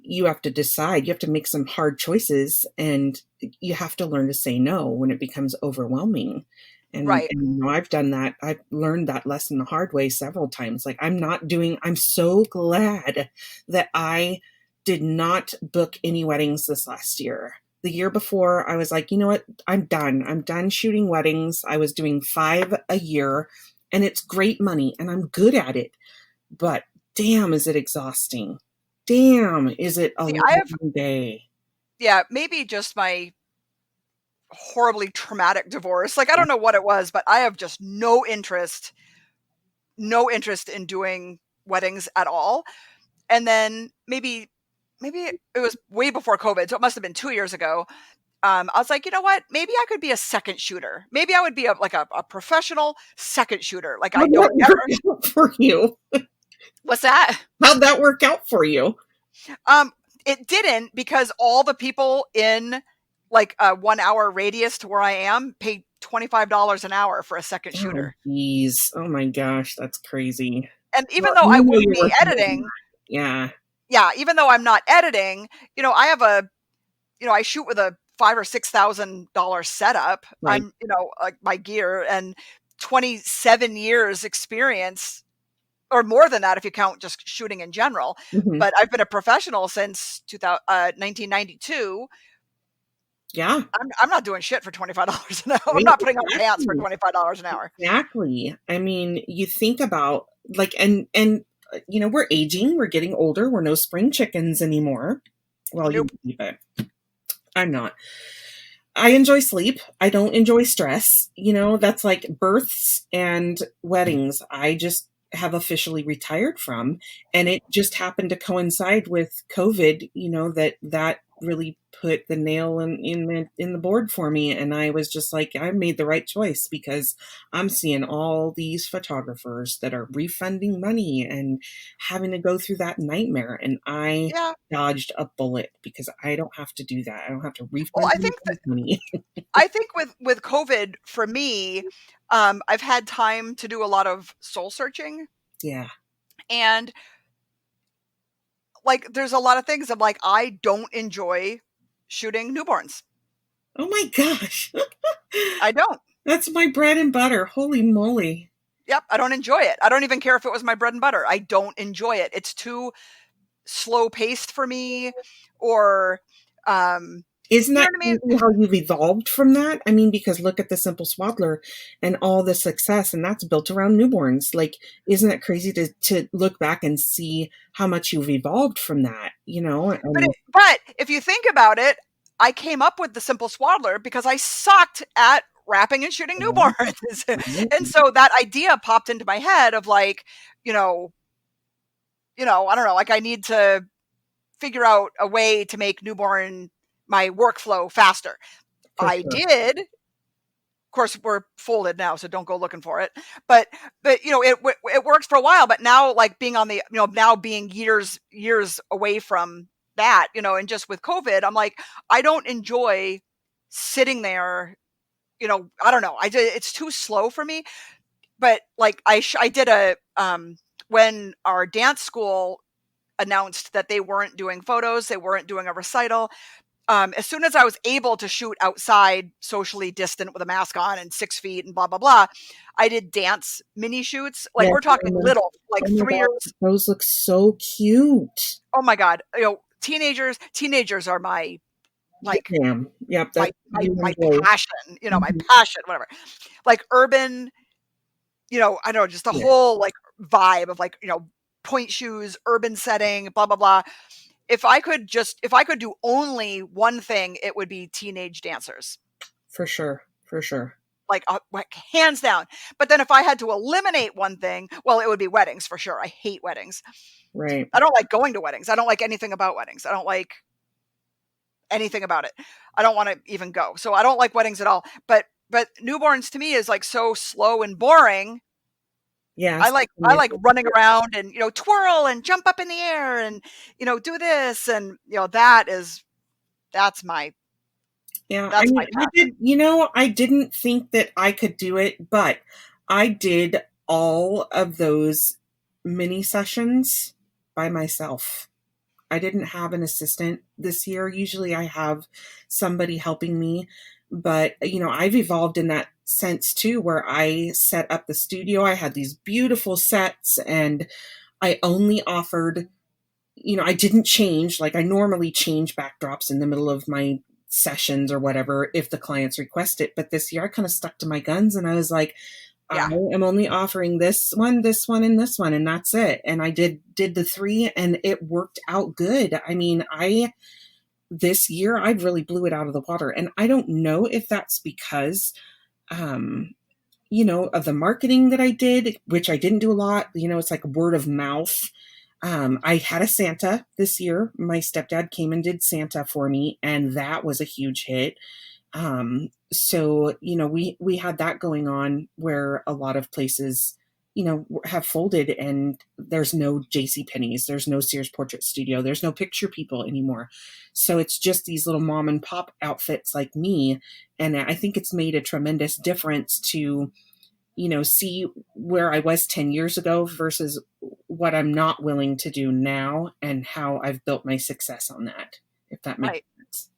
you have to decide, you have to make some hard choices, and you have to learn to say no when it becomes overwhelming. Right. And you know, I've done that. I've learned that lesson the hard way several times. Like, I'm so glad that I did not book any weddings this last year. The year before, I was like, you know what? I'm done. I'm done shooting weddings. I was doing 5 a year, and it's great money and I'm good at it. But damn, is it exhausting. Damn, is it a See, I have, long day. yeah, maybe just my horribly traumatic divorce. Like, I don't know what it was, but I have just no interest in doing weddings at all. And then maybe it was way before COVID, so it must have been 2 years ago. I was like, you know what? Maybe I could be a second shooter. Maybe I would be a professional second shooter. Like, I How'd don't that ever. work out for you? What's that? How'd that work out for you? Um, it didn't, because all the people in like a 1 hour radius to where I am paid $25 an hour for a second Oh, shooter. geez. Oh my gosh, that's crazy. And even Well, though I you know wouldn't you're be worth more than editing, that. Yeah. yeah, even though I'm not editing, I have I shoot with a $5,000 or $6,000 setup. Right. I'm, like my gear and 27 years experience, or more than that if you count just shooting in general. Hmm. But I've been a professional since 1992. Yeah. I'm not doing shit for $25 an hour. I'm Right. not putting on pants for Exactly. $25 an hour. Exactly. I mean, you think about like, you know, we're aging, we're getting older, we're no spring chickens anymore. Well, you Nope. will be, but I'm not. I enjoy sleep. I don't enjoy stress. You know, that's like births and weddings. I just have officially retired from, and it just happened to coincide with COVID, you know, that really put the nail in the board for me, and I was just like, I made the right choice, because I'm seeing all these photographers that are refunding money and having to go through that nightmare, and I Yeah. dodged a bullet because I don't have to do that. I don't have to Well, refund anybody's money. I think with COVID for me, I've had time to do a lot of soul searching, Yeah. and like there's a lot of things I'm like, I don't enjoy shooting newborns. Oh my gosh. I don't. That's my bread and butter. Holy moly. Yep, I don't enjoy it. I don't even care if it was my bread and butter. I don't enjoy it. It's too slow paced for me, or um Isn't you know that what I mean? crazy how you've evolved from that? I mean, because look at the Simple Swaddler and all the success, and that's built around newborns. Like, isn't it crazy to look back and see how much you've evolved from that? You know, But but if you think about it, I came up with the Simple Swaddler because I sucked at wrapping and shooting newborns. And right? so that idea popped into my head of like, you know, I don't know, like I need to figure out a way to make newborn my workflow faster. For I sure. did. Of course, we're folded now, so don't go looking for it. But it worked for a while. But now, like being on the now being years away from that, and just with COVID, I'm like, I don't enjoy sitting there. I don't know. It's too slow for me. But like I did a when our dance school announced that they weren't doing photos, they weren't doing a recital. as soon as I was able to shoot outside, socially distant with a mask on and 6 feet and blah blah blah, I did dance mini shoots. Like Yes, we're I talking remember. little, like Oh my 3 years. God, those look so cute. Oh my god, teenagers are my Yes, like ma'am. Yep, my that my you my enjoy. passion, my Mhm. passion, whatever. Like urban, I don't know, just the Yeah, whole like vibe of like, point shoes, urban setting, blah blah blah. If I could do only one thing, it would be teenage dancers. for sure. For sure. Like hands down. But then if I had to eliminate one thing, well, it would be weddings for sure. I hate weddings. Right. I don't like going to weddings. I don't like anything about weddings. I don't like anything about it. I don't want to even go. So I don't like weddings at all. But newborns to me is like so slow and boring. Yeah, I like especially I when like running you're around and twirl and jump up in the air and do this and that's my yeah, I that's mean, my passion. I didn't think that I could do it, but I did all of those mini sessions by myself. I didn't have an assistant this year. Usually I have somebody helping me, but I've evolved in that sense too, where I set up the studio. I had these beautiful sets and I only offered, I didn't change like I normally change backdrops in the middle of my sessions or whatever if the clients request it. But this year I kind of stuck to my guns and I was like, I Yeah, am only offering this one, and this one, and that's it. And I did the three, and it worked out good. I mean, I this year I really blew it out of the water, and I don't know if that's because, um, of the marketing that I did, which I didn't do a lot. It's like word of mouth. I had a Santa this year. My stepdad came and did Santa for me, and that was a huge hit. So we had that going on where a lot of places have folded and there's no JC Penney's, there's no Sears Portrait Studio, there's no picture people anymore. So it's just these little mom and pop outfits like me, and I think it's made a tremendous difference to see where I was 10 years ago versus what I'm not willing to do now and how I've built my success on that, if that makes right. sense.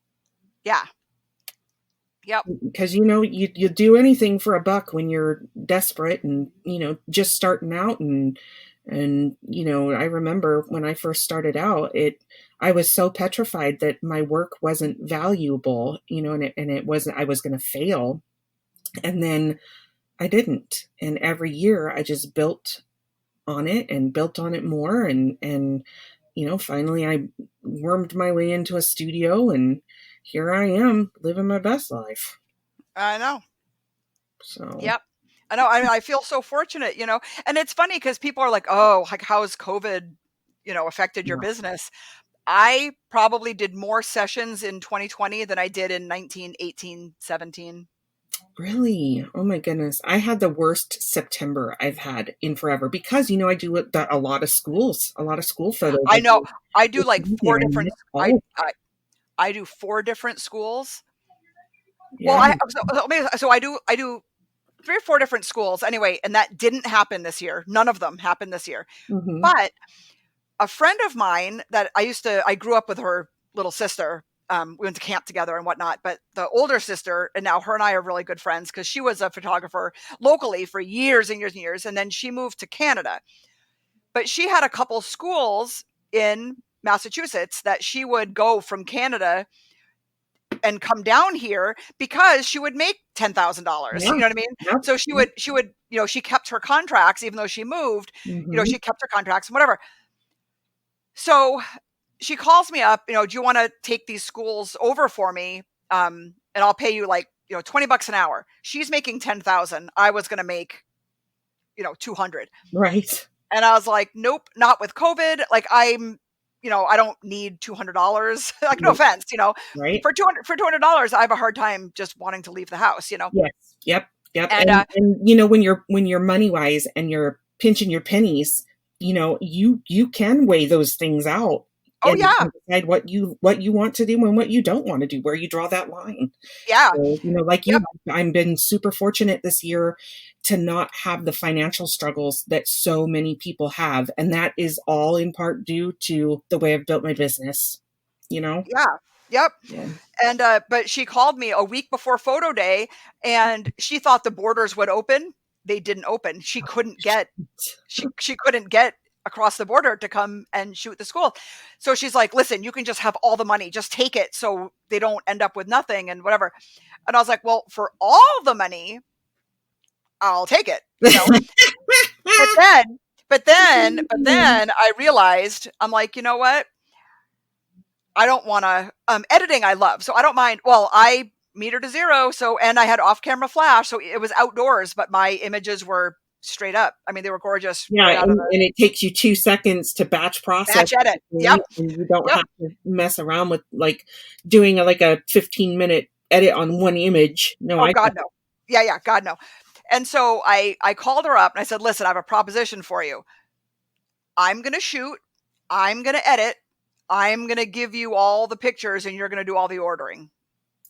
Yeah. Yep. Because you do anything for a buck when you're desperate and just starting out, and I remember when I first started out, I was so petrified that my work wasn't valuable, and it wasn't, I was going to fail. And then I didn't, and every year I just built on it and built on it more, and finally I wormed my way into a studio, and here I am living my best life. I know. So Yep. I know. I feel so fortunate, and it's funny because people are like, oh, like how's COVID, affected your yeah. business? I probably did more sessions in 2020 than I did in 19, 18, 17. Really? Oh my goodness. I had the worst September I've had in forever because I do a lot of schools, a lot of school photos. I I know. do I do this like weekend, four I different. miss all of I do four different schools. it. Well, Yeah. I do 3 or 4 different schools anyway, and that didn't happen this year. None of them happened this year. Hmm. But a friend of mine that I grew up with her little sister. We went to camp together and whatnot. But the older sister, and now her and I are really good friends because she was a photographer locally for years and years and years, and then she moved to Canada. But she had a couple schools in Massachusetts that she would go from Canada and come down here because she would make $10,000. You Yeah. know what I mean? Yep. So she would, she kept her contracts even though she moved. Hmm. She kept her contracts and whatever. So she calls me up. Do you want to take these schools over for me? And I'll pay you like $20 an hour. She's making 10,000. I was going to make 200. Right. And I was like, nope, not with COVID. Like I don't need $200. Like no Nope. offense, Right. for $200, I have a hard time just wanting to leave the house. Yes. Yep. Yep. And And when you're money wise and you're pinching your pennies, you can weigh those things out oh and yeah, decide what you want to do and what you don't want to do, where you draw that line. yeah, So, like yep, I've been super fortunate this year to not have the financial struggles that so many people have. And that is all in part due to the way I've built my business, you know? yeah, Yep. Yeah. And but she called me a week before photo day, and she thought the borders would open. They didn't open. She couldn't get across the border to come and shoot the school. So she's like, "Listen, you can just have all the money. Just take it so they don't end up with nothing and whatever." And I was like, "Well, for all the money, I'll take it, you know." But then I realized, I'm like, "You know what? I don't want to editing I love. So I don't mind. Well, I meter to zero, so and I had off-camera flash, so it was outdoors, but my images were straight up. I mean, they were gorgeous Yeah, right out of the and it takes you 2 seconds to batch process batch edit. everything, Yep. and you don't Yep. have to mess around with, like, doing like a 15-minute edit on one image. No, Oh I God, don't. no. Yeah, yeah, God, no. And so I called her up and I said, "Listen, I have a proposition for you. I'm gonna shoot, I'm gonna edit, I'm gonna give you all the pictures, and you're gonna do all the ordering."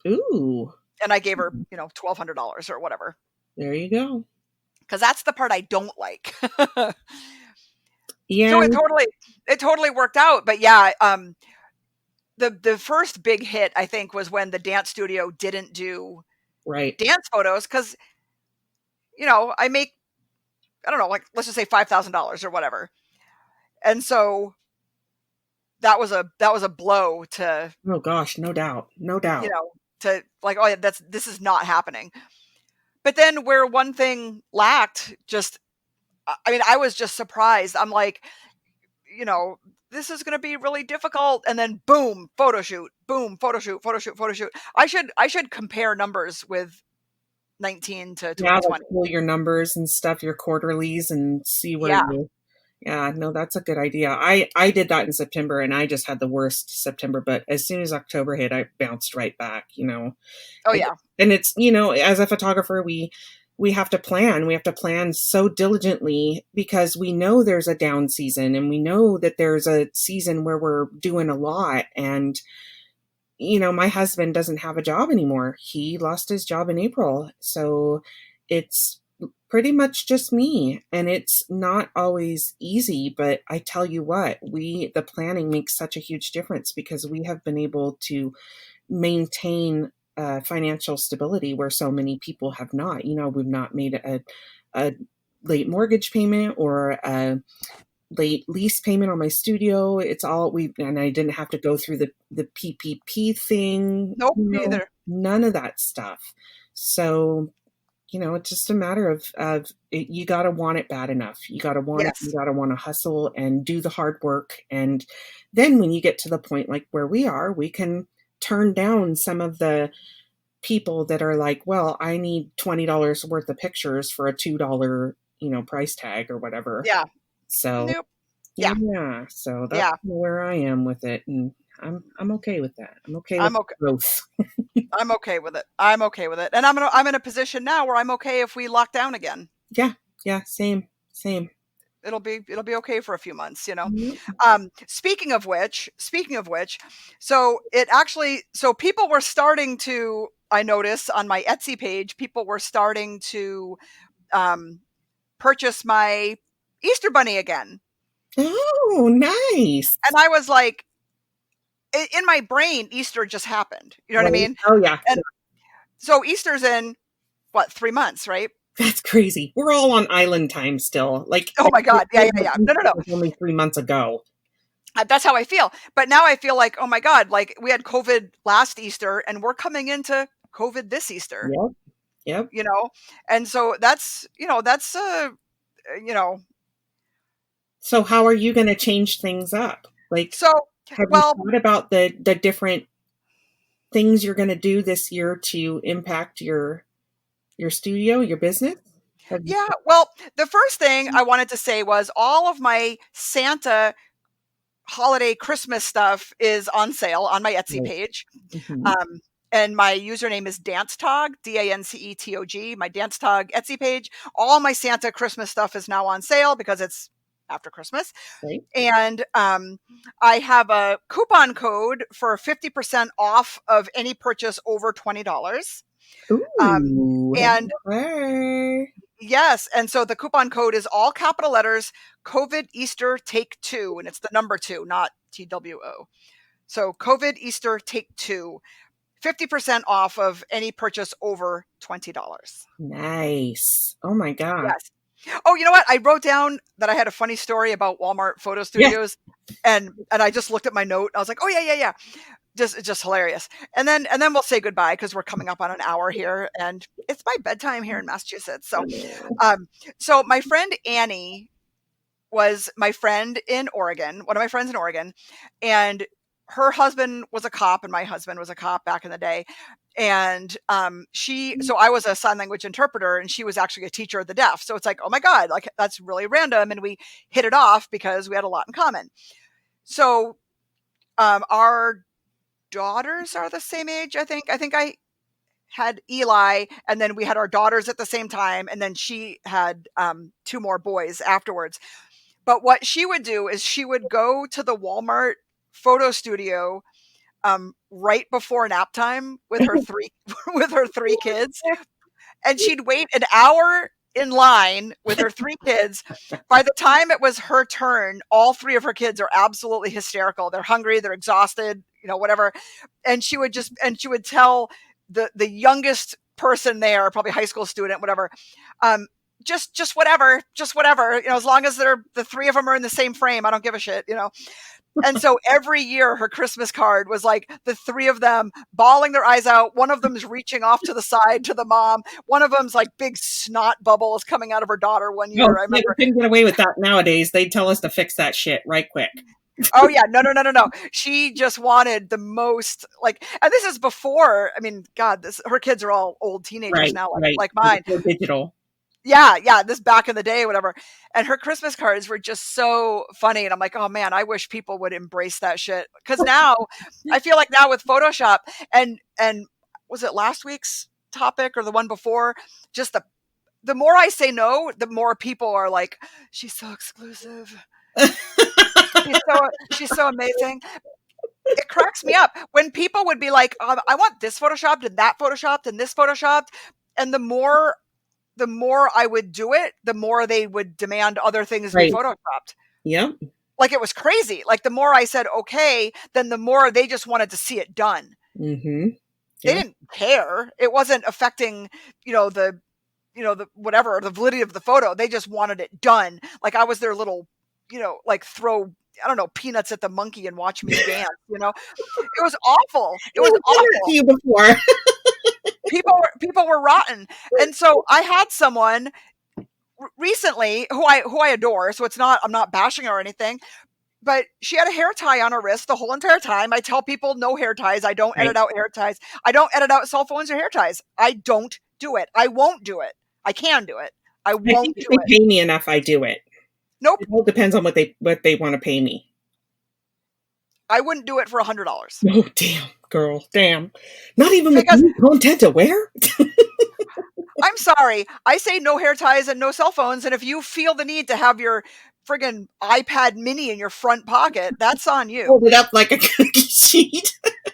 Ooh, And I gave her, $1,200 or whatever, there you go. because that's the part I don't like. Yeah, So it totally worked out. But yeah, the first big hit I think was when the dance studio didn't do right. dance photos, because I make, I don't know, like, let's just say $5,000 or whatever. And so that was a blow to, Oh gosh, no doubt. No you doubt. know to like, oh yeah, this is not happening. But then where one thing lacked, just, I mean, I was just surprised. I'm like, you know, this is going to be really difficult. And then boom, photo shoot, boom, photo shoot, photo shoot, photo shoot. I should compare numbers with 19 to Yeah, like 2020. pull your numbers and stuff, your quarterlies, and see where Yeah. you. Yeah, no, that's a good idea. I did that in September, and I just had the worst September. But as soon as October hit, I bounced right back. Oh And yeah. it's, as a photographer, we have to plan. We have to plan so diligently because we know there's a down season, and we know that there's a season where we're doing a lot. And my husband doesn't have a job anymore. He lost his job in April. So it's pretty much just me, and it's not always easy, but I tell you what, the planning makes such a huge difference because we have been able to maintain financial stability where so many people have not. We've not made a late mortgage payment or a late lease payment on my studio. It's all and I didn't have to go through the PPP thing, Nope, me either. none of that stuff. So, it's just a matter of you got to want it bad enough. You got to want it. You Yes. got to want to hustle and do the hard work. And then when you get to the point like where we are, we can turn down some of the people that are like, well, I need $20 worth of pictures for a $2, price tag or whatever. Yeah. So, Nope. Yeah. yeah, so that's Yeah. where I am with it, and I'm okay with that. I'm okay with I'm okay. growth. I'm okay with it. I'm okay with it. And I'm in a position now where I'm okay if we lock down again. Yeah, yeah, same. It'll be okay for a few months. Yep. Speaking of which, so people were starting to, I noticed on my Etsy page, people were starting to um, purchase my Easter bunny again. Oh, nice. And I was like, in my brain, Easter just happened. You know what I Right. mean? Oh, yeah, And yeah. so Easter's in what, 3 months, right? That's crazy. We're all on island time still. Like, Oh my it God. Yeah, feels yeah, like yeah. No, no, Easter no. was only 3 months ago. That's how I feel. But now I feel like, oh my God, like we had COVID last Easter and we're coming into COVID this Easter, Yep, yep. you know? And so that's you know, So how are you going to change things up? Like, so, have you well, thought about the different things you're going to do this year to impact your studio, your business? Have you? yeah, well, the first thing I wanted to say was all of my Santa holiday Christmas stuff is on sale on my Etsy Right. page. Mhm. Um, and my username is Dancetog, DANCETOG, my Dancetog Etsy page. All my Santa Christmas stuff is now on sale because it's after Christmas. Right. And I have a coupon code for 50% off of any purchase over $20. Um, Ooh, and okay. yes, and so the coupon code is all capital letters, COVID Easter Take Two, and it's the number two, not TWO. So COVID Easter take two, 50% off of any purchase over $20. Nice. Oh my God. Yes. Oh, you know what? I wrote down that I had a funny story about Walmart photo Yes. studios, and I just looked at my note. I was like, "Oh yeah, yeah, yeah." Just hilarious. And then we'll say goodbye because we're coming up on an hour here, and it's my bedtime here in Massachusetts. Um, so my friend Annie was my friend in Oregon, one of my friends in Oregon, and her husband was a cop, and my husband was a cop back in the day. And so I was a sign language interpreter, and she was actually a teacher of the deaf. So it's like, oh my God, like that's really random. And we hit it off because we had a lot in common. So our daughters are the same age, I think. I think I had Eli, and then we had our daughters at the same time, and then she had two more boys afterwards. But what she would do is she would go to the Walmart photo studio right before nap time with her three with her three kids, and she'd wait an hour in line with her three kids. By the time it was her turn, all three of her kids are absolutely hysterical. They're hungry, they're exhausted, whatever. And she would tell the youngest person there, probably high school student, whatever, just whatever, as long as the three of them are in the same frame, I don't give a shit. And so every year her Christmas card was like the three of them bawling their eyes out. One of them's reaching off to the side to the mom. One of them's like big snot bubbles coming out of her daughter one No, year. I we remember. couldn't get away with that nowadays. They'd tell us to fix that shit right quick. Oh yeah, no, no, no, no, no. She just wanted the most, like, and this is before. I mean, God, her kids are all old teenagers Right, now, right. like mine. Go digital. Yeah, yeah, this back in the day, whatever. And her Christmas cards were just so funny. And I'm like, oh man, I wish people would embrace that shit. Cause now I feel like now with Photoshop and was it last week's topic or the one before? Just the more I say no, the more people are like, she's so exclusive. She's so amazing. It cracks me up when people would be like, I want this photoshopped and that photoshopped and this photoshopped. And the more I would do it, the more they would demand other things be Right. photoshopped. Yep. Like it was crazy. Like the more I said okay, then the more they just wanted to see it done. Mm-hmm. They Yeah. didn't care. It wasn't affecting, the the whatever, the validity of the photo. They just wanted it done. Like I was their little, like throw, I don't know, peanuts at the monkey and watch me dance, It was awful. It Yeah, was I've done that to awful. you before. People were rotten. And so I had someone recently who I adore, so I'm not bashing her or anything, but she had a hair tie on her wrist the whole entire time. I tell people no hair ties. I don't Right. edit out hair ties. I don't edit out cell phones or hair ties. I don't do it. I won't do it. I can do it. I I won't think if do they it. pay me enough, I do it. Nope. It all depends on what they want to pay me. I wouldn't do it for $100 Oh damn, girl, damn. Not even with because new content aware. I'm sorry. I say no hair ties and no cell phones. And if you feel the need to have your friggin' iPad mini in your front pocket, that's on you. Hold it up like a cookie sheet.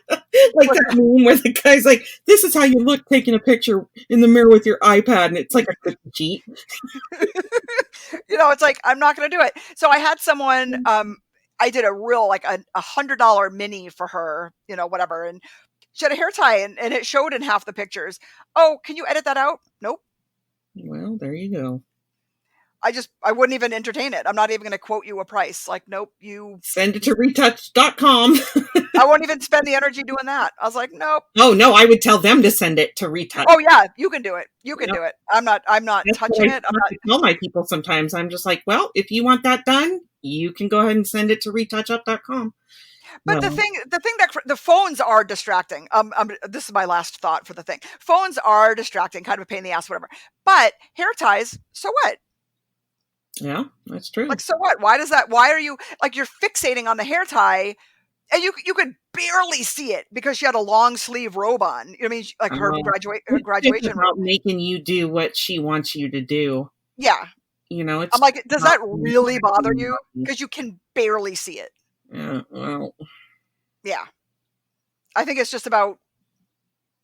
Like What- that meme where the guy's like, "This is how you look taking a picture in the mirror with your iPad," and it's like a cookie sheet. it's like, I'm not going to do it. So I had someone, I did a real, like a $100 mini for her, whatever. And she had a hair tie and it showed in half the pictures. Oh, can you edit that out? Nope. Well, there you go. I wouldn't even entertain it. I'm not even going to quote you a price. Like, nope, Send it to retouch.com. I won't even spend the energy doing that. I was like, nope. Oh no, I would tell them to send it to retouch. Oh yeah, you can do it. You can Yep. do it. I'm not That's touching what it. I tell my people sometimes. I'm just like, well, if you want that done, you can go ahead and send it to retouchup.com. But the thing that the phones are distracting. This is my last thought for the thing. Phones are distracting, kind of a pain in the ass, whatever. But hair ties, so what? Yeah, that's true. Like, so what? Why are you like, you're fixating on the hair tie, and you could barely see it because she had a long sleeve robe on. You know what I mean? Like her It's graduation about robe. making you do what she wants you to do. Yeah. It's I'm like, does not that really bother you? Because you can barely see it. Yeah, well, Yeah. I think it's just about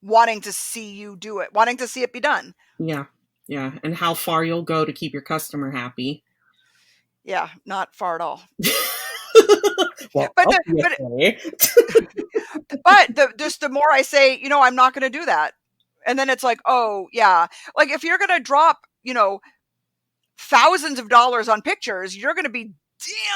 wanting to see you do it, wanting to see it be done. yeah, and how far you'll go to keep your customer happy. Yeah, not far at all. Well, But obviously. just the more I say, I'm not going to do that. And then it's like, oh yeah, like if you're going to drop, thousands of dollars on pictures, you're going to be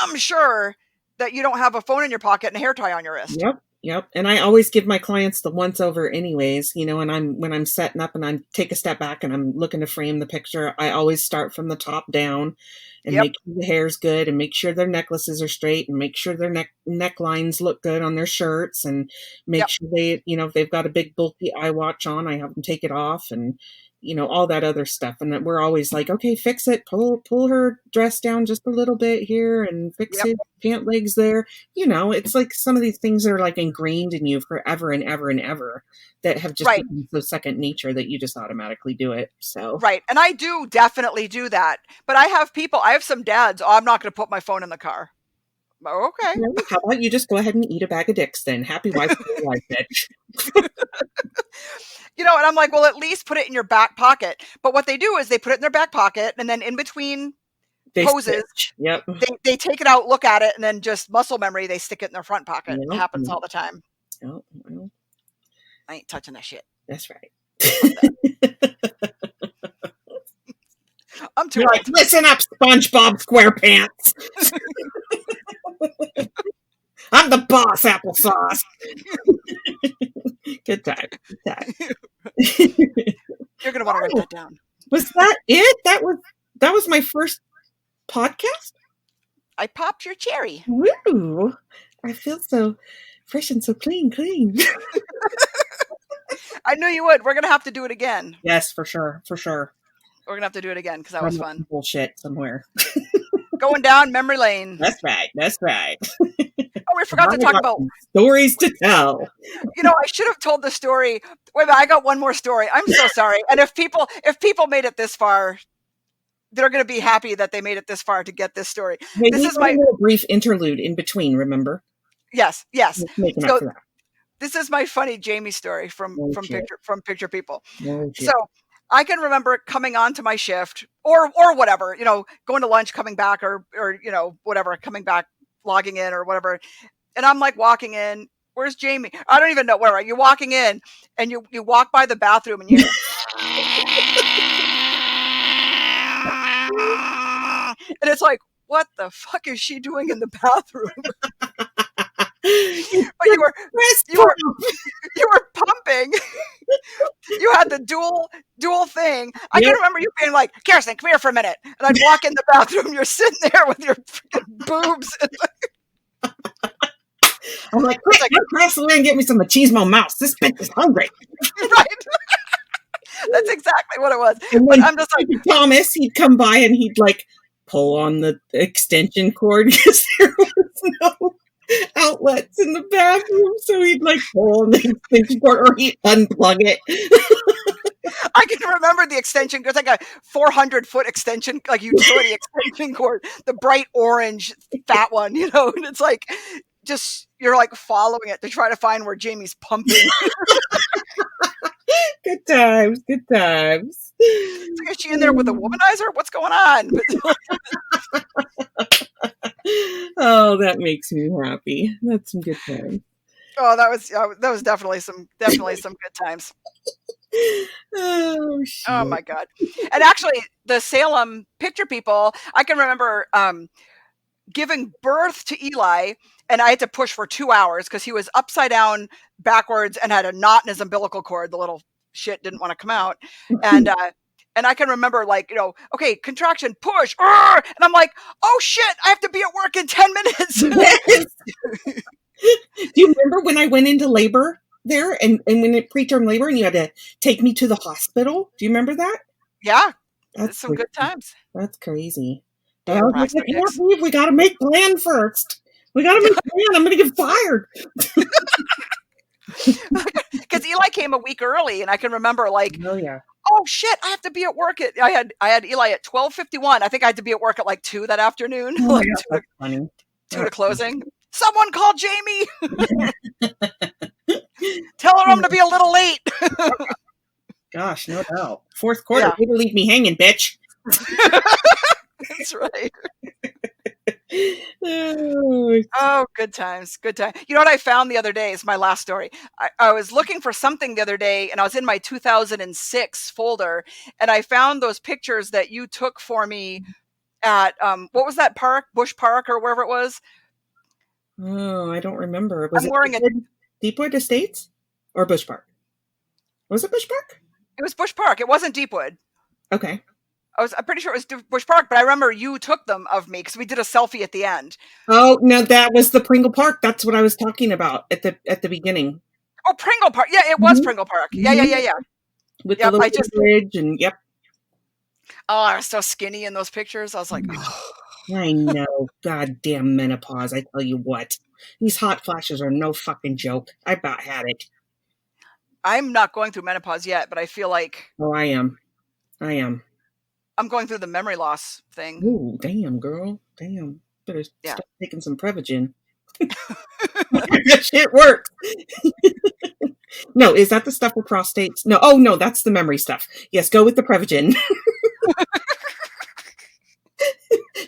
damn sure that you don't have a phone in your pocket and a hair tie on your wrist. Yep. Yep. And I always give my clients the once over anyways, and when I'm setting up and I take a step back and I'm looking to frame the picture, I always start from the top down and Yep. make sure the hair's good and make sure their necklaces are straight and make sure their necklines look good on their shirts and make Yep. sure they, if they've got a big bulky eye watch on, I have them take it off and all that other stuff. And we're always like, okay, fix it, pull her dress down just a little bit here and fix Yep. it, pant legs there. It's like some of these things are like ingrained in you forever and ever and ever that have just Right. become so second nature that you just automatically do it. So Right. And I do definitely do that. But I have some dads, I'm not going to put my phone in the car. Okay. how about you just go ahead and eat a bag of dicks then? Happy wife, happy life, bitch. And I'm like, well, at least put it in your back pocket. But what they do is they put it in their back pocket, and then in between poses, yep, they take it out, look at it, and then just muscle memory, they stick it in their front pocket. Yep. It happens all the time. Oh, well, I ain't touching that shit. that's right. I'm too You're like, listen up, SpongeBob SquarePants. I'm the boss, applesauce. Good time. Good time. You're gonna want to write that down. Was that it? That was my first podcast? I popped your cherry. Woo! I feel so fresh and so clean. I knew you would. We're gonna have to do it again. Yes, for sure. For sure. We're gonna have to do it again because that was fun. Bullshit somewhere. Going down memory lane. That's right. That's right. Oh, we forgot to talk about stories to tell. I should have told the story. Wait a minute, I got one more story. I'm so sorry. And if people made it this far, they're going to be happy that they made it this far to get this story. Maybe this is my little brief interlude in between. Remember? Yes. Making up for that. This is my funny Jamie story from Picture People. Oh, so I can remember coming onto my shift or whatever, going to lunch, coming back or whatever, coming back, logging in or whatever. And I'm like walking in, where's Jamie? I don't even know where. You're walking in and you walk by the bathroom and you and it's like, what the fuck is she doing in the bathroom? But you were pumping. You had the dual thing. I can remember you being like, Kirsten, come here for a minute. And I'd walk in the bathroom. You're sitting there with your freaking boobs. I'm like, quick, cross the way and get me some machismo mouse. This bitch is hungry. Right. That's exactly what it was. And when I'm just like, Thomas, he'd come by and he'd like pull on the extension cord because there was no outlets in the bathroom. So he'd like pull on the extension cord or he'd unplug it. I can remember the extension. It's like a 400-foot extension, like utility extension cord, the bright orange fat one, and it's like, just, you're like following it to try to find where Jamie's pumping. Good times. Good times. It's like, is she in there with a womanizer? What's going on? Oh, that makes me happy. That's some good times. Oh, that was definitely some good times. Oh, shit. Oh my God. And actually the Salem Picture People, I can remember giving birth to Eli, and I had to push for 2 hours because he was upside down backwards and had a knot in his umbilical cord. The little shit didn't want to come out. And I can remember like, okay, contraction, push. And I'm like, oh shit, I have to be at work in 10 minutes. Yes. Do you remember when I went into labor there and when it preterm labor and you had to take me to the hospital? Do you remember that? Yeah. That's some good times. That's crazy. But I was like, I can't believe we got to make plan first. We got to make plan. I'm going to get fired. Because Eli came a week early, and I can remember like, oh yeah, oh shit, I have to be at work at. I had Eli at 12:51. I think I had to be at work at like 2 that afternoon. Oh like God, that's funny. 2 to closing. Someone call Jamie. Tell her I'm to be a little late. Gosh, no doubt. Fourth quarter, way to leave me hanging, bitch. That's right. Oh, Oh, good times, good time. You know what I found the other day is my last story. I was looking for something the other day, and I was in my 2006 folder, and I found those pictures that you took for me at, what was that park? Bush Park or wherever it was? oh, I don't remember. Was I'm it wearing a Deepwood Estates or Bush Park? Was it Bush Park? it was Bush Park. It wasn't Deepwood. Okay. I'm pretty sure it was Bush Park, but I remember you took them of me because we did a selfie at the end. Oh no, that was the Pringle Park. That's what I was talking about at the beginning. Oh, Pringle Park. Yeah, it was Mhm, Pringle Park. Yeah, yeah, mhm. yeah, yeah. With the Yep. little I just bridge and yep. Oh, I was so skinny in those pictures. I was like, oh, I know. Goddamn menopause. I tell you what. These hot flashes are no fucking joke. I about had it. I'm not going through menopause yet, but I feel like Oh, I am. I am. I'm going through the memory loss thing. Ooh, damn, girl. Damn. Better Yeah. start taking some Prevagen. That shit works. No, is that the stuff for prostates? No. Oh, no, that's the memory stuff. Yes, go with the Prevagen.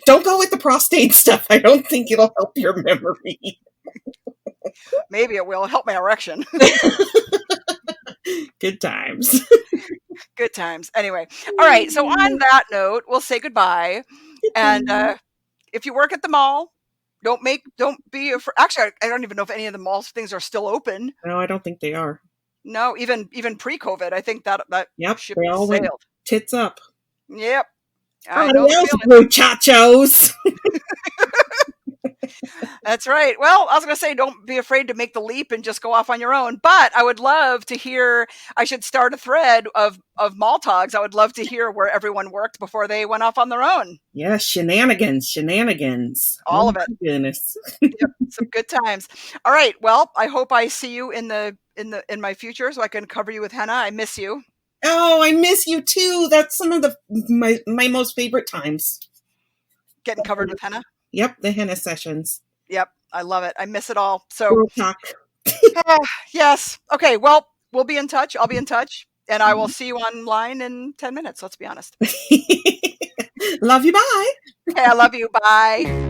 Don't go with the prostate stuff. I don't think it'll help your memory. Maybe it will help my erection. Good times. Good times. Anyway, all right. So on that note, we'll say goodbye. Good And times. if you work at the mall, don't be afraid. Actually, I don't even know if any of the mall things are still open. No, I don't think they are. No, even pre-COVID, I think that Yep, ship they has all went sailed. tits up. Yep, I know the Adios, feeling. muchachos. That's right. Well, I was going to say, don't be afraid to make the leap and just go off on your own. But I would love to hear. I should start a thread of Mall-Togs. I would love to hear where everyone worked before they went off on their own. Yes, shenanigans, shenanigans. Oh All of it. my goodness. Yep, some good times. All right. Well, I hope I see you in my future, so I can cover you with henna. I miss you. Oh, I miss you too. That's some of my most favorite times. Getting covered with henna. Yep, the henna sessions. Yep, I love it. I miss it all. So, Girl talk. yes. Okay. Well, we'll be in touch. I'll be in touch, and I will see you online in 10 minutes. Let's be honest. Love you. Bye. Okay. I love you. Bye.